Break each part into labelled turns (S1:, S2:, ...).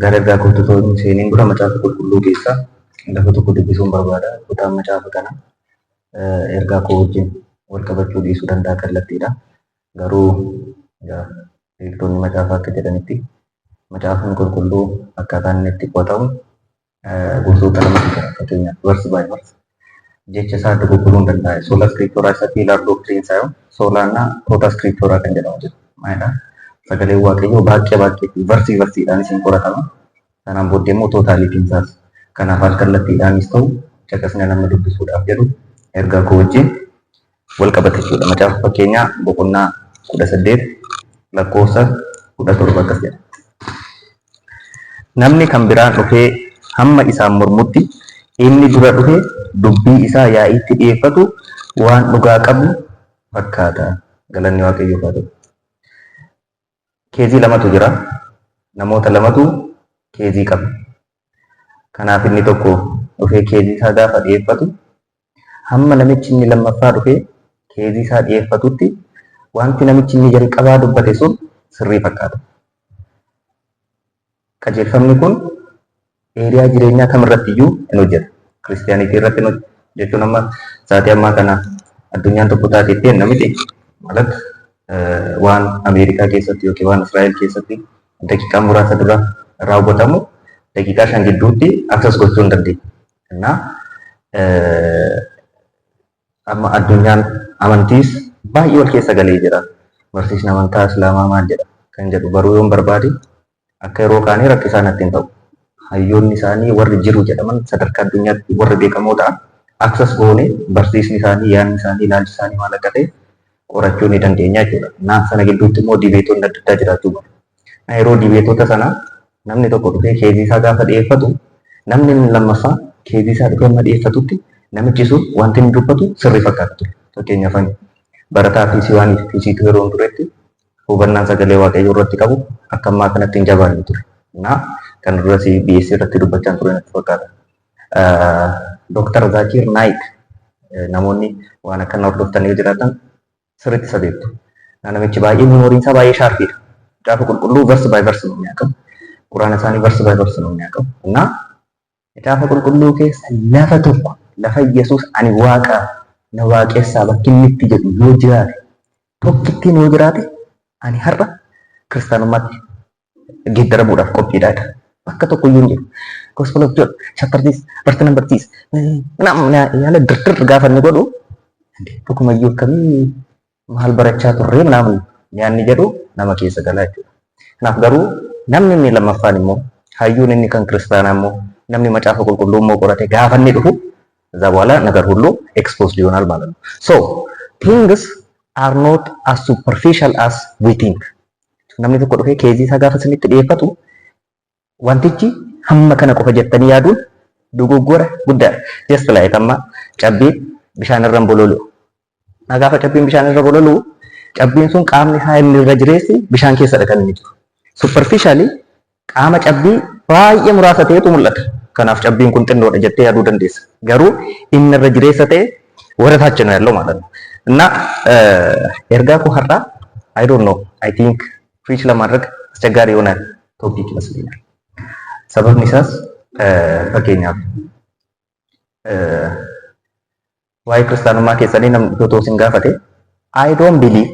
S1: gara ergaa kootu ta'uun seeniin dura macaafa qulqulluu keessaa lafa tokko dubbisuun barbaada. Kutaan macaafa kana ergaa koo wajjin wal qabachuu dhiisuu danda'a kallattiidha. Garuu beektonni macaafaa akka jedhanitti macaafni qulqulluu akkaataan inni itti qo'atamu gosoota lamatu jira. Fakkeenyaaf verse by verse jecha isaa adda gurguruu hin danda'a. Sola scriptura isa piilar doktiriin isaa solaanaa prota scriptura kan jedhamu jira. Maalidhaa? Sagalee waaqayyoo baay'ee versiidhaan isin qoratama. Kanaan booddee immoo tootaalitiin isaas kanaaf al kallattiidhaanis ta'u caqasna nama dubbisuudhaaf jedhu ergaa koo wajjin wal qabata jechuudha. Macaafa fakkeenyaa boqonnaa 18 lakkoofsa 17 akkas jedha. Namni kan biraan dhufee hamma isaan mormutti inni dura dhufee dubbii isaa yaa'iitti dhiyeeffatu waan dhugaa qabu fakkaata. Galanni waaqayyoof haa ta'u. Keezii lamatu jira. Namoota lamatu keezii qaba. Kanaaf inni tokko dhufee keezii isaa gaafa dhiyeeffatu hamma namichi inni lammaffaa dhufee keezii isaa dhiyeeffatutti wanti namichi inni jalqabaa dubbate sun sirrii fakkaata. Qajeelfamni kun eeriyaa jireenyaa kamirratti iyyuu hin hojjetu. Kiristiyaanitii irratti hin hojjetu jechuun amma sa'aatii ammaa kana addunyaan tokko taateetti namni malatti waan Ameerikaa keessatti yookiin waan Israa'el keessatti daqiiqaa muraasa dura raawwatamu daqiiqaa 5 gidduutti akses gochuu hin dandeenye. Amma addunyaan amantiis baay'ee wal keessa galee jira. Barsiisni amantaa Islaamaa maal jedha kan jedhu baruu yoon barbaade akka yeroo kaanii rakkisaan ittiin ta'u. Hayyoonni isaanii warri jiru jedhaman sadarkaa addunyaatti warri beekamoo ta'an akses goone barsiisni isaanii yaadni isaanii ilaalchi isaanii maal akka ta'e qorachuu ni dandeenya jechuudha. Sana gidduutti immoo dibeetoonni adda addaa jiraachuu malu. Yeroo dibeetota sana namni tokko dhufee keezii isaa gaafa dhiyeeffatu namni lammaffaa keezii isaa dhufee amma dhiyeeffatutti namichi sun wanti inni dubbatu sirrii fakkaata ture. Fakkeenyaaf barataa fiisiitu yeroo turetti hubannaan sagalee waaqayyoo irratti qabu akka ammaa kanatti hin jabaanne ture. Kan duras BS irratti dubbachaa ture natti fakkaata. Dr. Zakir Naik namoonni waan akkana hordoftanii jiraatan sirriitti isa beektu. Namichi baay'ee meemoriin isaa baay'ee shaarpiidha. Macaafa qulqulluu verse by verse nu nyaaqamu. Quraana isaanii verse by verse nu nyaaqamu. Macaafa qulqulluu keessa lafa tokko lafa Yesuus ani waaqa na waaqessaa bakki inni itti jedhu yoo jiraate tokkittiin yoo jiraate ani har'a kiristaanummaatti geeddaramuudhaaf qophiidhaadha. Bakka tokko iyyuu hin jiru. Gospel of John chapter this verse number this yaala dirdir gaafa inni godhu dhuguma iyyuu akkamii maal barachaa turree namni yaanni jedhu nama keessa galaa jechuudha. Kanaaf garuu namni inni lammaffaan immoo hayyuun inni kan kiristaanaa immoo namni macaafa qulqulluu immoo qorate gaafa inni dhufu እዛ በኋላ ነገር ሁሉ ኤክስፖዝድ ይሆናል ማለት ነው። So things are not as superficial as we think. Namni tokko dhufee keezii isaa gaafa isinitti dhiyeeffatu wantichi hamma kana qofa jettanii yaaduun dogoggora guddaadha. Just like amma cabbiin bishaan irra bololu'u. Gaafa cabbiin bishaan irra bololu'u cabbiin sun qaamni isaa inni irra jireessi bishaan keessadha kan inni jiru. Superficially qaama cabbii baay'ee muraasa ta'etu mul'ata. Kanaaf cabbiin kun xinnoodha jettee yaaduu dandeessa. Garuu inni irra jireessa ta'e warra taachuu ነው ያለው ማለት ነው. እና ergaa koo har'aa I don't know I think preach ለማድረግ አስቸጋሪ የሆነ ቶፒክ ይመስለኛል. sababni isaas fakkeenyaaf waa'ee kiristaanummaa keessanii namni otoo isin gaafate I don't believe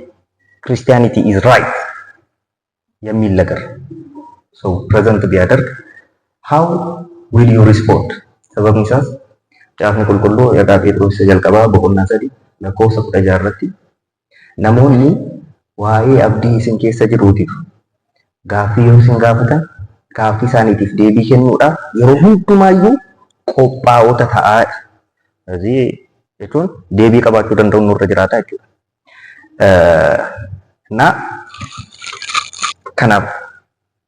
S1: Christianity is right የሚል ነገር so present ቢያደርግ how will you respond? Sababni isaas caafni qulqulluu ergaa Phexros jalqabaa boqonnaa 3 lakkoofsa 16 irratti namoonni waa'ee abdii isin keessa jiruutiif gaaffii yoo isin gaafatan gaaffii isaaniitiif deebii kennuudhaaf yeroo hundumaayyuu qophaa'ota ta'aa. Asii jechuun deebii qabaachuu danda'u nurra jiraata jechuudha. Kanaaf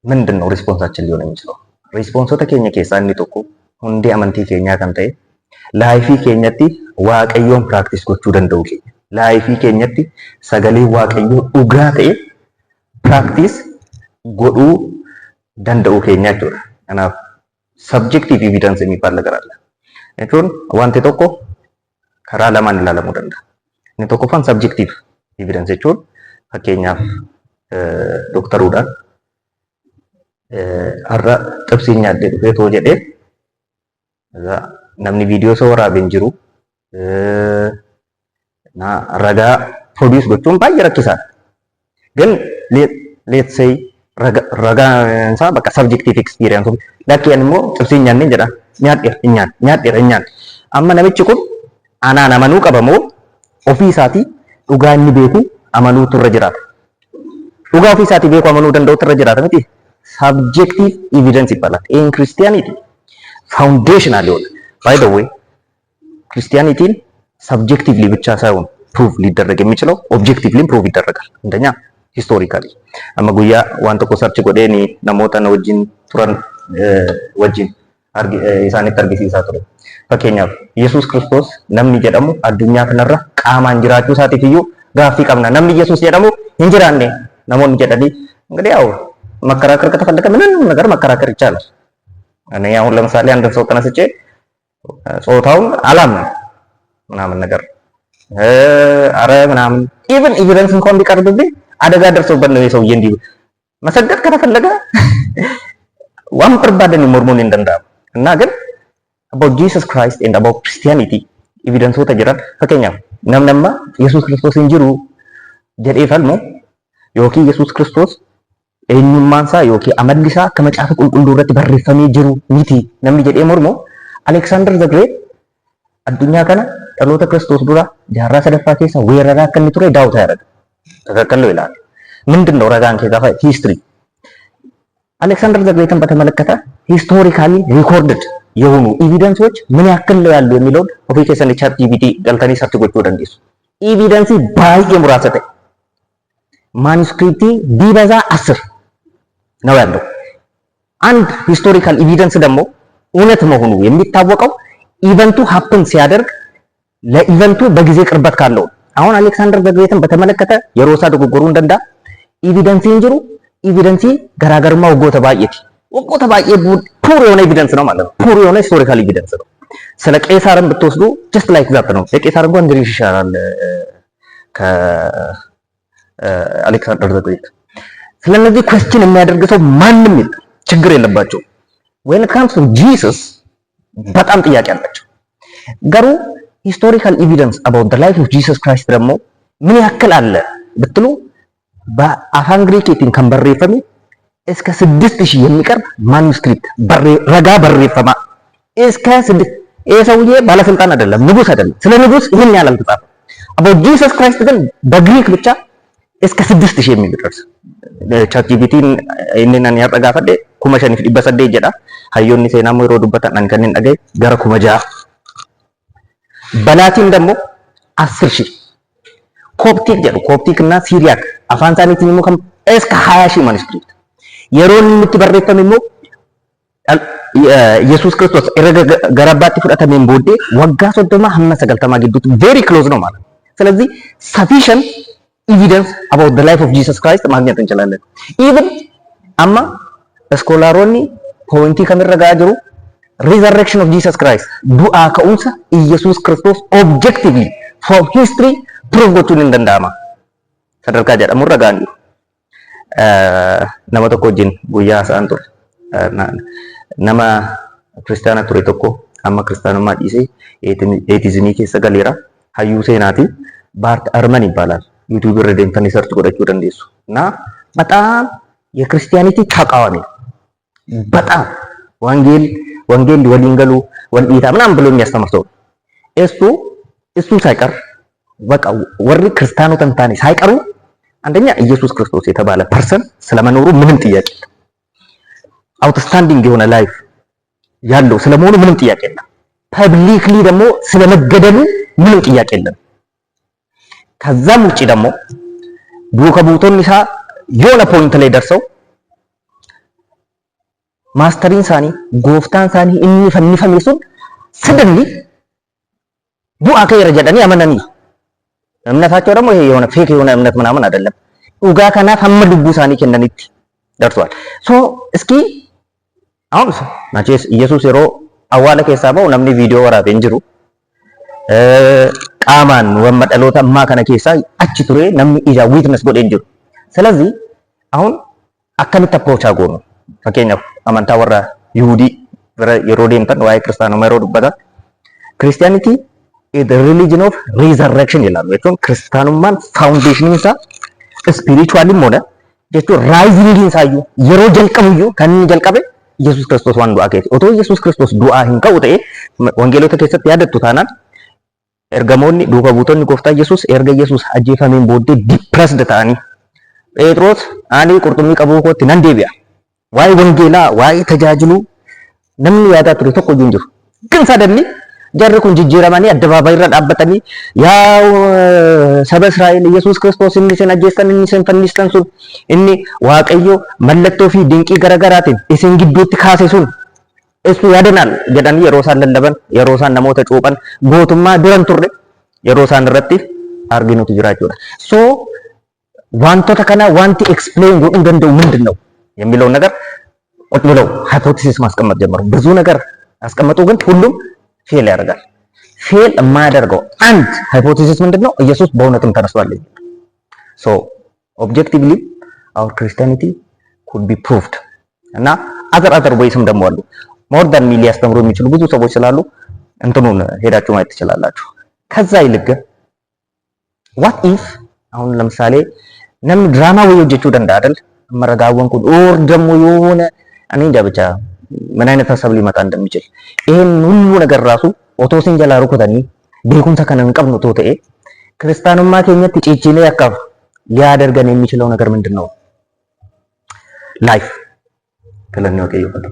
S1: ምንድን ነው ሪስፖንሳችን ሊሆን የሚችለው? ሪስፖንሶota keenya keessaa inni tokko hundee amantii keenyaa kan ta'e laayifii keenyatti waaqayyoon practice gochuu danda'u keenya. Laayifii keenyatti sagalee waaqayyoo dhugaa ta'e practice godhuu danda'u keenya jechuudha. Kanaaf subjective evidence የሚባል ነገር አለ. jechuun wanti tokko karaa lamaan ilaalamuu danda'a. Inni tokkoffaan subjective evidence jechuun fakkeenyaaf doktaruudhaan har'a xibsiin nyaadhee dhufee too jedhee namni viidiyoo isa waraabee hin jiru. Ragaa produce gochuun baay'ee rakkisaadha. ግን let's say ragaan isaa bakka subjective experience lakkeen immoo xibsiin nyaanneen jedha nyaadheera. Amma namichi kun anaan amanuu qaba moo ofii isaatii dhugaa inni beeku amanuutu irra jiraata. Dhugaa ofii isaatii beeku amanuu danda'utu irra jiraata miti. Subjective evidence ይባላል። In Christianity foundational ይሆናል። By the way Christianity subjectively ብቻ ሳይሆን proof ሊደረግ የሚችለው objectively proof ይደረጋል። እንደኛ historically amma guyyaa waan tokko search godheeni namoota na wajjin turan wajjin isaanitti argisiisaa ture. Fakkeenyaaf Yesuus Kiristoos namni jedhamu addunyaa kanarra qaamaan jiraachuu isaatiif iyyuu gaaffii qabna. Namni Yesuus jedhamu hin jiraanne namoonni jedhanii እንግዲህ ያው መከራከር ከተፈለገ ምንም ነገር መከራከር ይቻላል። እኔ አሁን ለምሳሌ አንድ ሰው ተነስቼ ጾታውን አላምንም ምናምን ነገር አረ ምናምን ኢቭን ኤቪደንስ እንኳን ቢቀርብብኝ አደጋ ደርሶበት ነው የሰውዬ እንዲህ መሰገድ ከተፈለገ ዋን ፐርባደን ሞርሞን እንደንዳ እና ግን about Jesus Christ and about Christianity evidence wota jiran fakkeenyaaf namnamma Yesuus Kiristoos hin jiru jedhee falmu yookiin Yesuus Kiristoos eenyummaan isaa yookiin amalli isaa akka macaafa qulqulluu irratti barreeffamee jiru miti namni jedhee mormu Alexander the Great addunyaa kana dhaloota Kiristoos dura jaarraa sadaffaa keessa weeraraa akka inni ture daawwitaa yaadata. Takkaloo ilaala. ምንድነው ረጋን ከጋፋ ሂስትሪ አሌክሳንደር ዘ ግሬትን በተመለከተ ሂስቶሪካሊ ሪኮርድድ የሆኑ ኤቪደንሶች ምን ያክል ነው ያለው የሚለውን ኦፊኬሽን ቻት ጂፒቲ ገልተኒ ሰርች ጎቹ ወደንዲሱ ኤቪደንስ ባይየ ሙራሰተ ማኑስክሪፕቲ ቢበዛ 10 ነው ያለው። አንድ ሂስቶሪካል ኤቪደንስ ደግሞ እውነት መሆኑ የሚታወቀው ኢቨንቱ ሀፕን ሲያደርግ ለኢቨንቱ በጊዜ ቅርበት ካለው አሁን አሌክሳንደር ዘ ግሬትን በተመለከተ የሮሳ ድጉጉሩ እንደንዳ ኤቪደንስ እንጅሩ ኤቪደንስ ገራገርማ ወጎተ ባየቲ ፑር የሆነ ኤቪደንስ ነው ማለት ነው። ፑር የሆነ ሂስቶሪካል ኤቪደንስ ነው። ስለ ቄሳርን ብትወስዱ ጀስት ላይክ ዛት ነው። የቄሳር እንኳን እንግዲህ ይሻላል ከአሌክሳንደር ዘ ግሬት። ስለነዚህ ኩዌስችን የሚያደርግ ሰው ማንም የለም፣ ችግር የለባቸው። when it comes to Jesus በጣም ጥያቄ አላቸው። ገሩ ሂስቶሪካል ኤቪደንስ about the life of Jesus Christ ደግሞ ምን ያክል አለ ብትሉ በአፋን ግሪክን ከንበሬፈሚ እስከ 6000 የሚቀርብ ማኑስክሪፕት ረጋ በሬፈማ እስከ 6 ይሄ ሰውዬ ባለስልጣን አይደለም፣ ንጉስ አይደለም። ስለ ንጉስ ይሄን ያህል አልተጻፈ። about Jesus Christ ግን በግሪክ ብቻ እስከ 6000 የሚደርስ ቻት ጂፒቲን እነናን ያጠጋፈደ ኩመሸኒፍ ዲበሰደ ጀዳ ሃዮኒ ሴናሞ ይሮዱበታን አንከነን አገይ ገረ ኩመጃ በላቲን ደግሞ 10000 ኮፕቲክ ጀዱ ኮፕቲክ እና ሲሪያክ አፋን ሳኒቲ ሞ ከም እስከ 20000 ማኑስክሪፕት የሮን የምትበረተም ሞ ኢየሱስ ክርስቶስ እረገ ገራባቲ ፍዳተመን ቦዴ ወጋ ሶዶማ ሐመ ሰገልተማ ግዱት ቬሪ ክሎዝ ነው ማለት። ስለዚህ sufficient evidence about the life of Jesus Christ ማግኘት እንችላለን። even አማ ስኮላሮኒ ፖይንቲ ከመረጋጀሩ resurrection of Jesus Christ ዱአ ከኡንሳ ኢየሱስ ክርስቶስ objectively from history prove gochuun hin danda'ama. Sadarkaa jedhamu ragaan nama tokko wajjin guyyaa isaan ture nama kiristaana ture tokko amma kiristaanummaa dhiisee ኤቲዝምii keessa galeera. hayyuu seenaati ባርት አርመን ይባላል። ዩቲዩብ ላይ ደምተን ሰርች ጎዳችሁ ደንዴሱ እና በጣም የክርስቲያኒቲ ተቃዋሚ በጣም ወንጌል ወሊንገሉ ወልኢታ ምናምን ብሎ የሚያስተምር ሰው እሱ ሳይቀር በቃ ወሪ ክርስቲያኖ ተንታኔ ሳይቀሩ አንደኛ ኢየሱስ ክርስቶስ የተባለ ፐርሰን ስለመኖሩ ምንም ጥያቄ የለም። አውትስታንዲንግ የሆነ ላይፍ ያለው ስለመሆኑ ምንም ጥያቄ የለም። ፐብሊክሊ ደግሞ ስለመገደሉ ምንም ጥያቄ የለም። ከዛም ውጪ ደግሞ ዱከቡቶን ኢሳ የሆነ ፖይንት ላይ ደርሰው ማስተሪን ሳኒ ጎፍታን ሳኒ እንፈሚሱን ስደንሊ ዱአ ከይረ ጀዳኒ አመናኒ እምነታቸው ደግሞ ይሄ የሆነ ፌክ የሆነ እምነት ምናምን አይደለም። ኡጋ ከናፍ አመዱቡ ሳኒ ከነኒት ደርሷል። ሶ እስኪ አሁን ማቼስ ኢየሱስ ሮ አዋለ ከሳባው ነምኒ ቪዲዮ ወራቤ እንጅሩ ቃማን ወመደሎታ ማከነ ከሳ አቺ ቱሬ ነምኒ ኢዛ ዊትነስ ጎዴ እንጅሩ። ስለዚህ አሁን አከሚት አፕሮች አጎኑ fakkeenyaaf amantaa warra Yihudii bira yeroo deemtan waa'ee kiristaanummaa yeroo dubbatan Christianity is the religion of resurrection jedhamu jechuun kiristaanummaan foundation isaa spiritual immoodha jechuun rising isaayyuu yeroo jalqabuyyuu kan inni jalqabe Yesuus Kiristoos waan du'aa keeti. Otoo Yesuus Kiristoos du'aa hin ka'u ta'e wangeelota keessatti yaadattu taanaan ergamoonni duuka buutonni gooftaa Yesuus erga Yesuus ajjeefameen booddee depressed ta'anii Phexros ani qurxummii qabuu kootti nan deebi'a. Waa'ee wangeelaa, waa'ee tajaajiluu namni yaadaa ture tokko iyyuu hin jiru. Kan sadanni jarri kun jijjiiramanii addabaabaayii irra dhaabbatanii yaa saba Israa'el Yesuus Kiristoos inni isin ajjeestan inni isin fannistan sun inni Waaqayyo mallattoo fi dinqii garaagaraatiin isin gidduutti kaase sun isu yaadanal jedhanii yeroo isaan lallaban yeroo isaan namoota cuuphan gootummaa duran turre yeroo isaan irratti arginutu jira jechuudha. So wantoota kana wanti explain godhuu danda'u ምንድን ነው የሚለው ነገር ቁጭ ብለው ሃይፖቴሲስ ማስቀመጥ ጀመሩ። ብዙ ነገር አስቀመጡ፣ ግን ሁሉም ፌል ያደርጋል። ፌል የማያደርገው አንድ ሃይፖቴሲስ ምንድነው? ኢየሱስ በእውነትም ተነስቷል። ሶ ኦብጀክቲቭሊ our Christianity could be proved እና አዘር ወይስም ደግሞ አሉ ሞር ዳን ሚሊ ያስተምሩ የሚችሉ ብዙ ሰዎች ስላሉ እንትኑን ሄዳችሁ ማየት ትችላላችሁ። ከዛ ይልቅ what if አሁን ለምሳሌ ነም ድራማ ወይ ወጀቹ ደንዳ አይደል መረጋወንኩ ኦር ደግሞ የሆነ እኔ እንጃ ብቻ ምን አይነት ሐሳብ ሊመጣ እንደሚችል ይሄን ሁሉ ነገር ራሱ ኦቶሲን ጀላሩ ከተኒ ቤኩን ተከነን ቀብኑ ቶቴ ክርስቲያኑማ ከኘት ጪጪኔ ያካፍ ሊያደርገን የሚችለው ነገር ምንድነው? ላይፍ ከለኔ ወቀዩ ፈቶ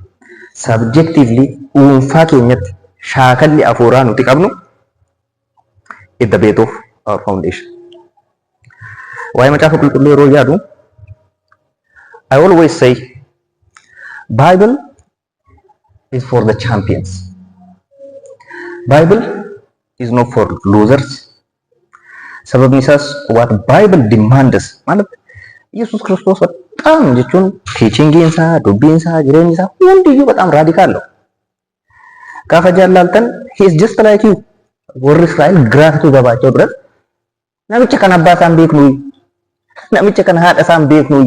S1: ሰብጀክቲቭሊ ኡንፋ ከኘት ሻከሊ አፎራ ነው ተቀብኑ ኢት ዘ ቤት ኦፍ አወር ፋውንዴሽን ዋይ መጫፈ ቁልቁል ሮ ያዱ I always say Bible is for the champions. Bible is not for losers. ሰበብ ሚሳስ what Bible demands ማለት ኢየሱስ ክርስቶስ በጣም ጀቹን ቲቺንግ ኢንሳ ዱቢንሳ ጅሬንሳ ሁሉ በጣም ራዲካል ነው። ካፈጃላልተን he is just like you ወር እስራኤል ግራቱ ገባቸው ድረስ ነብቸ ከናባታን ቤት ነው ነብቸ ከና ሀደሳን ቤት ነው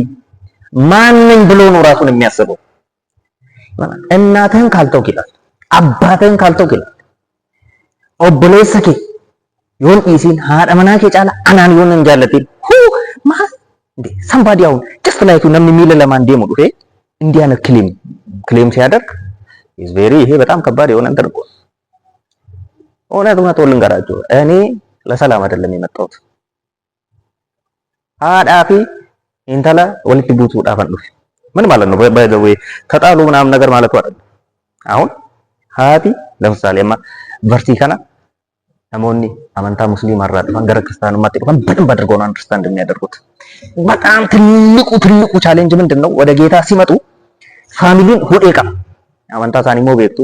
S1: ማንንም ብሎ ነው ራሱን የሚያስበው። እናትህን ካልተውክ ይላል፣ አባትህን ካልተውክ ይላል። ኦብሌሰኬ ዮን ኢሲን ሃዳ መናኬ ጫላ አናን ዮን እንጃለቲ ሁ ማስ እንዴ somebody አሁን just like you ነምን ሚለ ለማን ደሙ ዱፌ እንዲያነ ክሌም ሲያደርግ is very ይሄ በጣም ከባድ የሆነ እንትን እኮ እውነት ልንገራችሁ እኔ ለሰላም አይደለም የመጣሁት አዳፊ ኢንተላ ወልቲ ቡቱ ዳፈን ዱፍ ምን ማለት ነው? ባይ ዘ ዌይ ተጣሉ ምናምን ነገር ማለት አይደለም። አሁን ሃቲ ለምሳሌማ ቨርቲካና አሞኒ አመንታ ሙስሊም አራጥ ፈንገረ ክርስቲያኑ ማጥቆን በደንብ አድርገው ነው አንደርስታንድ የሚያደርጉት። በጣም ትልቁ ቻሌንጅ ምንድነው? ወደ ጌታ ሲመጡ ፋሚሊን ሁዴቃ አመንታ ሳኒሞ ቤቱ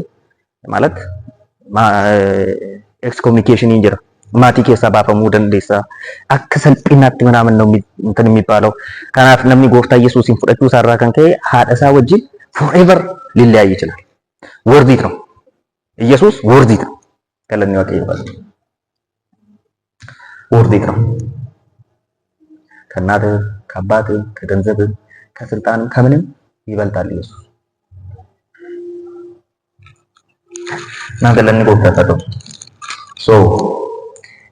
S1: ማለት ኤክስኮሙኒኬሽን እንጀራ ማቲ ኬሳ ባፈሙ ደንዴሳ አከሰል ጲናት ምናምን ነው እንትን የሚባለው ካናፍ ነምኒ ጎፍታ ኢየሱስን ፍረቱ ሰራ ከንከ ሀደሳ ወጂ ፎሬቨር ሊለያይ ይችላል። ወርዲት ነው ኢየሱስ ወርዲት ነው ከለኔ ወቀ ይባል ወርዲት ነው ከናተ ከአባት ከገንዘብ ከስልጣን ከምንም ይበልጣል ኢየሱስ ናገለኔ ጎፍታ ታቶ ሶ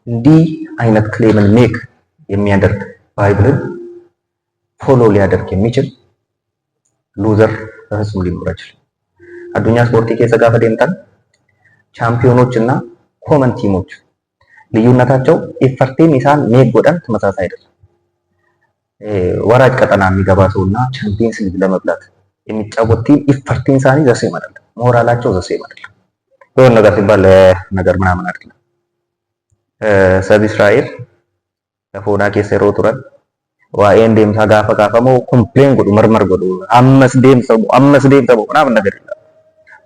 S1: እንዲህ አይነት ክሌምን ሜክ የሚያደርግ ባይብልን ፎሎ ሊያደርግ የሚችል ሉዘር በፍጹም ሊኖር አይችልም። አዱኛ ስፖርት ኬሰ ጋፈ ደምታን ቻምፒዮኖች እና ኮመን ቲሞች ልዩነታቸው ኢፈርቲን ኢሳን ሜክ ጎዳን ተመሳሳይ አይደለም። ወራጅ ቀጠና የሚገባ ሰውና ቻምፒየንስ ሊግ ለመብላት የሚጫወት ቲም ኢፈርቲን ሳኒ ዘሴም አይደለም። ሞራላቸው ዘሴም አይደለም። የሆነ ነገር ሲባል ነገር ምናምን አይደለም። ሰብ እስራኤል ለፎና ኬሰሮ ቱረን ዋኤን ዴም ታጋፈ ጋፈሞ ኮምፕሌን ጎዱ መርመር ጎዱ አመስ ዴም ሰው ምናምን ነገር ይላል።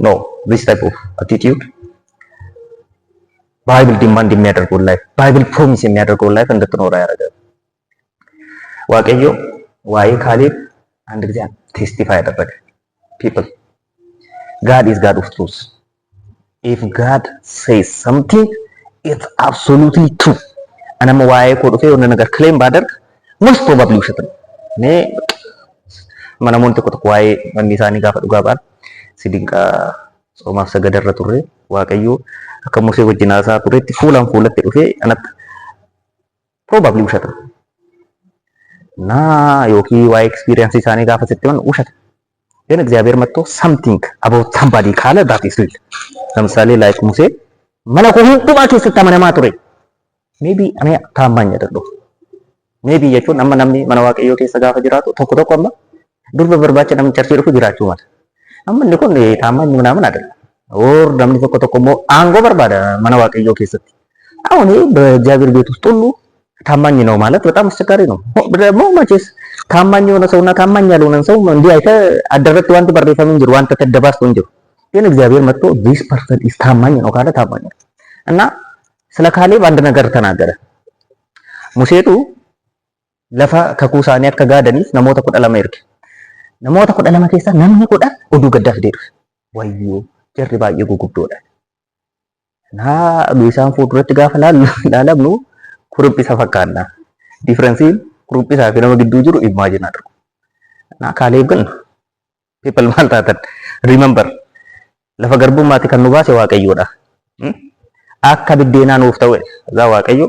S1: ኖ this type of attitude ባይብል ዲማንድ የሚያደርገው ላይፍ ባይብል ፕሮሚስ የሚያደርገው ላይፍ እንድትኖር ያደርጋል። ዋቀዮ ዋይ ካሌብ አንድ ጊዜ ቴስቲፋይ ያደረገ people God is God of truth. If God says something it's absolutely true. አናም ዋይ ኮዶ ፈየው ነገር ክሌም ባደርግ most probably ውሸት ነው። እኔ Manamoonni tokko tokko waa'ee manni isaanii gaafa dhugaa ba'an sidinqaa soomaaf sagadarra turre Waaqayyo akka Musee wajjin haasaa turetti fuulaan fuulatti dhufee anatti probably ushata. Na yookiin waa'ee experience isaanii gaafa sitti himan ushata. ግን እግዚአብሔር መጥቶ something about somebody ካለ that is real። ለምሳሌ ላይክ ሙሴ መለኮ ሁንዱማችሁ ስታመነማ ቱሬ ሜቢ እኔ ታማኝ አይደለሁ ሜቢ የቹን አመናምኒ መናዋቀዮ ከሰ ጋፈ ጅራቱ ቶኮ ቶኮማ ዱር በበርባቸ ነም ቸርች ይልኩ ጅራችሁ ማለት አመን ልኮ ታማኝ ምናምን አይደለም ኦር ደምኒ ቶኮ ቶኮሞ አንጎ በርባዳ መናዋቀዮ ከሰት አሁን በእግዚአብሔር ቤት ውስጥ ሁሉ ታማኝ ነው ማለት በጣም አስቸጋሪ ነው። ደግሞ መቼስ ታማኝ የሆነ ሰውና ታማኝ ያልሆነ ሰው እንዲህ አይተ አደረክ ዋንት በርፈም እንጂ ዋንት ተደባስ እንጂ ግን እግዚአብሔር መጥቶ this person is ታማኝ ነው ካለ ታማኝ ነው። እና ስለ ካሌብ አንድ ነገር ተናገረ። ሙሴቱ ለፋ ከኩሳኒ ከጋደኒስ ነሞተ ቆደለማ ይርክ ነሞተ ቆደለማ ከሳ ነምኒ ቆዳ ኦዱ ገዳፍ ዴዱ ወዩ ጀሪ ባየ ጉጉብዶዳ እና ሉይሳን ፎቶረት ጋፈላል ላለም ነው ኩሩጲሳ ፈካና ዲፈረንስ ኩሩጲሳ ከነመ ግዱ ጅሩ ኢማጂን አድርጉ እና ካሌብ ግን ፒፕል ማልታተን ሪሜምበር ለፈ ገርቡ ማቲ ከኑባስ ዋቀዮዳ አካ ቢዴና ኖፍ ተወ ዛ ዋቀዮ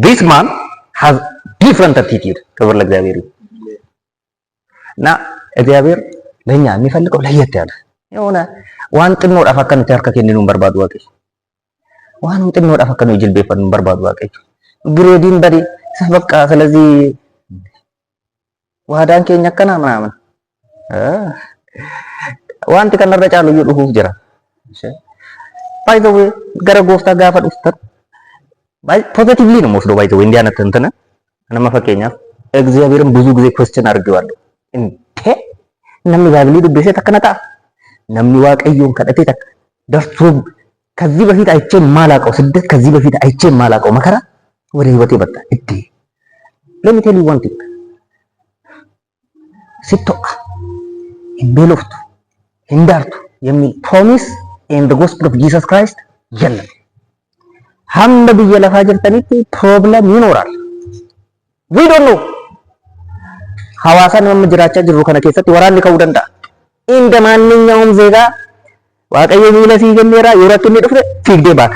S1: this man has different attitude ክብር ለእግዚአብሔር እና እግዚአብሔር ለኛ የሚፈልገው ለየት ያለ የሆነ ዋንጥን ነው ዳፋከን ተርከከ እንደኑም በርባዱ ዋቀይ ዋንጥን ነው ዳፋከን ነው ጅልቤ ፈን በርባዱ ዋቀይ ግሬዲን በዲ በቃ ስለዚህ ዋዳን ከኛ ከና ምናምን ዋንት ከነረጫሉ ይዱሁ ጅራ እሺ ባይ ዘ ዌይ ገረጎፍታ ጋፋ ዱፍታ ባይ ፖዚቲቭሊ ነው ወስዶ ባይ ዘ ዌይ እንዲያነት እንተና እነ መፈከኛ እግዚአብሔርን ብዙ ጊዜ ኩዌስቸን አድርጌዋለሁ እንዴ ነምኒ ባይብሊ ዱቤሰ ተከነታ ነምኒ ዋቀዩን ከደቴ ተክ ደርሶ ከዚህ በፊት አይቼ ማላቀው ስደት ከዚህ በፊት አይቼ ማላቀው መከራ ወደ ህይወቴ መጣ እዴ let me tell you one thing ሲቶካ ኢምቤሎፍቱ እንዳርቱ የሚል ፕሮሚስ in the gospel of Jesus Christ የለም ሐምድ በየለፋ ጀርተኒት ፕሮብለም ይኖራል we don't know ሐዋሳን መምጅራቻ ጅሩ ከነ ከሰት ወራን ከውደንዳ እንደ ማንኛውም ዜጋ ዋቀየ ሚለሲ ገሜራ ይወራቱን ይድፍረ ፊግዴ ባካ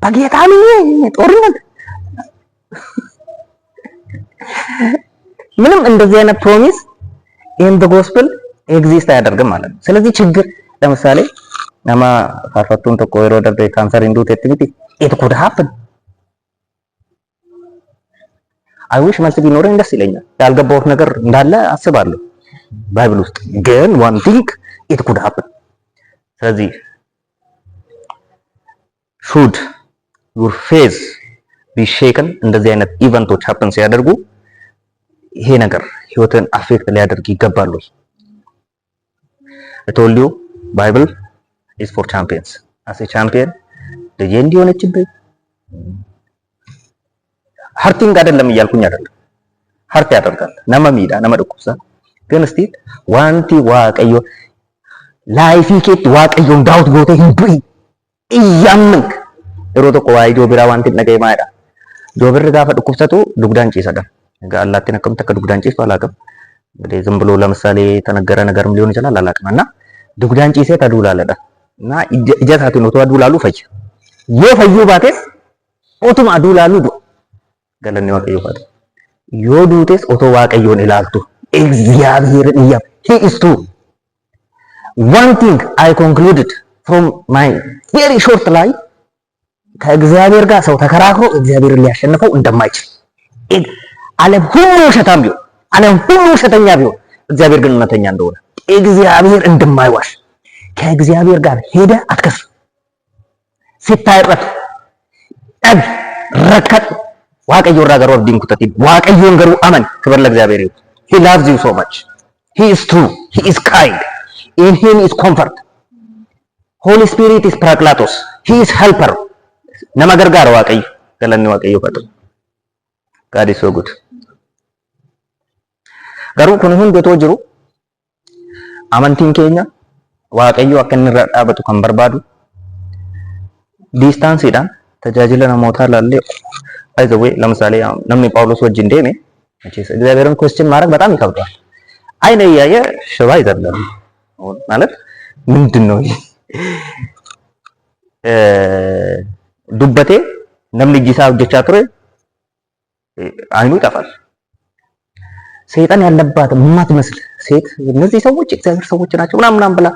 S1: ባጌታኒ ጦርነት ምንም እንደዚህ አይነት ፕሮሚስ in the gospel ኤግዚስት አያደርግም ማለት ነው። ስለዚህ ችግር ለምሳሌ ነማ ፋርፈቱን ተቆይሮ ደበ ካንሰር እንዱት ኤክቲቪቲ it could happen I wish መልስ ቢኖረኝ ደስ ይለኛል። ያልገባሁት ነገር እንዳለ አስባለሁ ባይብል ውስጥ ግን one thing it could happen ስለዚህ should your face be shaken እንደዚህ አይነት ኢቨንቶች happen ሲያደርጉ ይሄ ነገር ህይወትን አፌክት ሊያደርግ ይገባሉ። I told you Bible is for champions as a champion ለየንዲ ሆነችብኝ ሃርቲንግ አይደለም እያልኩኝ አይደለም ሃርት ያደርጋል ነመሚዳ ነመደቁሳ ግን እስቲ ዋንቲ ዋቀዮ ላይፊ ኬት ዋቀዮ ዳውት ጎቴ ሂዱይ እያምንክ ሮቶ ቆዋይ ጆብራ ዋንቲ ነገይ ማዳ ጆብር ጋፈ ድቁብሰቱ ዱግዳን ጪሰዳ ጋላቲ ነከም ተከ ዱግዳን ጪስ ባላቀም እንግዲህ ዝም ብሎ ለምሳሌ ተነገረ ነገርም ሊሆን ይችላል አላቀምና ዱግዳን ጪሴ ተዱላለዳ እና እጀታቱ ነው ተዱላሉ ፈጅ የፈዩ ባቴስ ኦቱም አዱላሉ ዱ ገለኔ ዋቀዮ ባቴ ዮዱቴስ ኦቶ ዋቀዮን ኢላልቱ እግዚአብሔርን ይያ he is true one thing I concluded from my very short life ከእግዚአብሔር ጋር ሰው ተከራክሮ እግዚአብሔርን ሊያሸንፈው እንደማይችል ዓለም ሁሉ ውሸታም ቢሆን ዓለም ሁሉ ውሸተኛ ቢሆን እግዚአብሔር ግን እውነተኛ እንደሆነ እግዚአብሔር እንደማይዋሽ ከእግዚአብሔር ጋር ሄደ አትከስር ሲታይረት አብ ረከት ዋቀዮ ራገር ወርዲን ኩተቲ ዋቀዮን ገሩ አመን ክብር ለእግዚአብሔር ይሁን he loves you so much he is true he is kind in him is comfort holy spirit is praklatos he is helper ነመገር ጋር ዋቀዮ ገለኒ ዋቀዮ ፈጥ God is so good ገሩ ኩን ሁን ቤቶ ጅሩ አመንቲን ኬኛ ዋቀዮ አከን ረዳበቱ ከንበርባዱ ዲስታንስ ሄዳን ተጃጅለ ነሞታ ላለ አይዘ ወይ ለምሳሌ ነምኒ ጳውሎስ ወጅ እንደኔ መቼስ እግዚአብሔርን ኩዌስችን ማድረግ በጣም ይከብዳል። አይነ እያየ ሽባ አይደለም ማለት ምንድን ነው? ዱበቴ ነምኒ ጂሳ ወጀቻ ቱሬ አይኑ ይጠፋል። ሰይጣን ያለባት የማትመስል ሴት እነዚህ ሰዎች እግዚአብሔር ሰዎች ናቸው ምናምን ብላ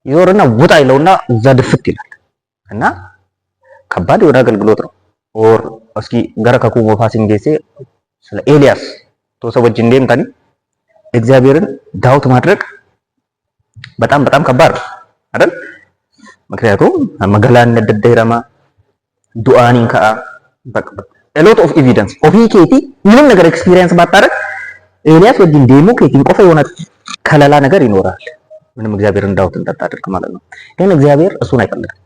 S1: ይዞርና ውጣ ይለውና እዛ ድፍት ይላል እና ከባድ የሆነ አገልግሎት ነው። ኦር እስኪ ገረከኩ ወፋሲን ጌሴ ስለ ኤልያስ ተሰወጅ እንደምታኒ እግዚአብሔርን ዳውት ማድረግ በጣም በጣም ከባድ ነው አይደል? ምክንያቱም መገላን እንደደረማ ዱአኒን ከአ a lot of evidence ኦፊ ኬቲ ምንም ነገር ኤክስፒሪየንስ ባታረግ ኤልያስ ወዲን ዴሞ ኬቲን ቆፈ የሆነ ከለላ ነገር ይኖራል። ምንም እግዚአብሔርን ዳውት እንዳታደርግ ማለት ነው። ግን እግዚአብሔር እሱን አይፈልግም።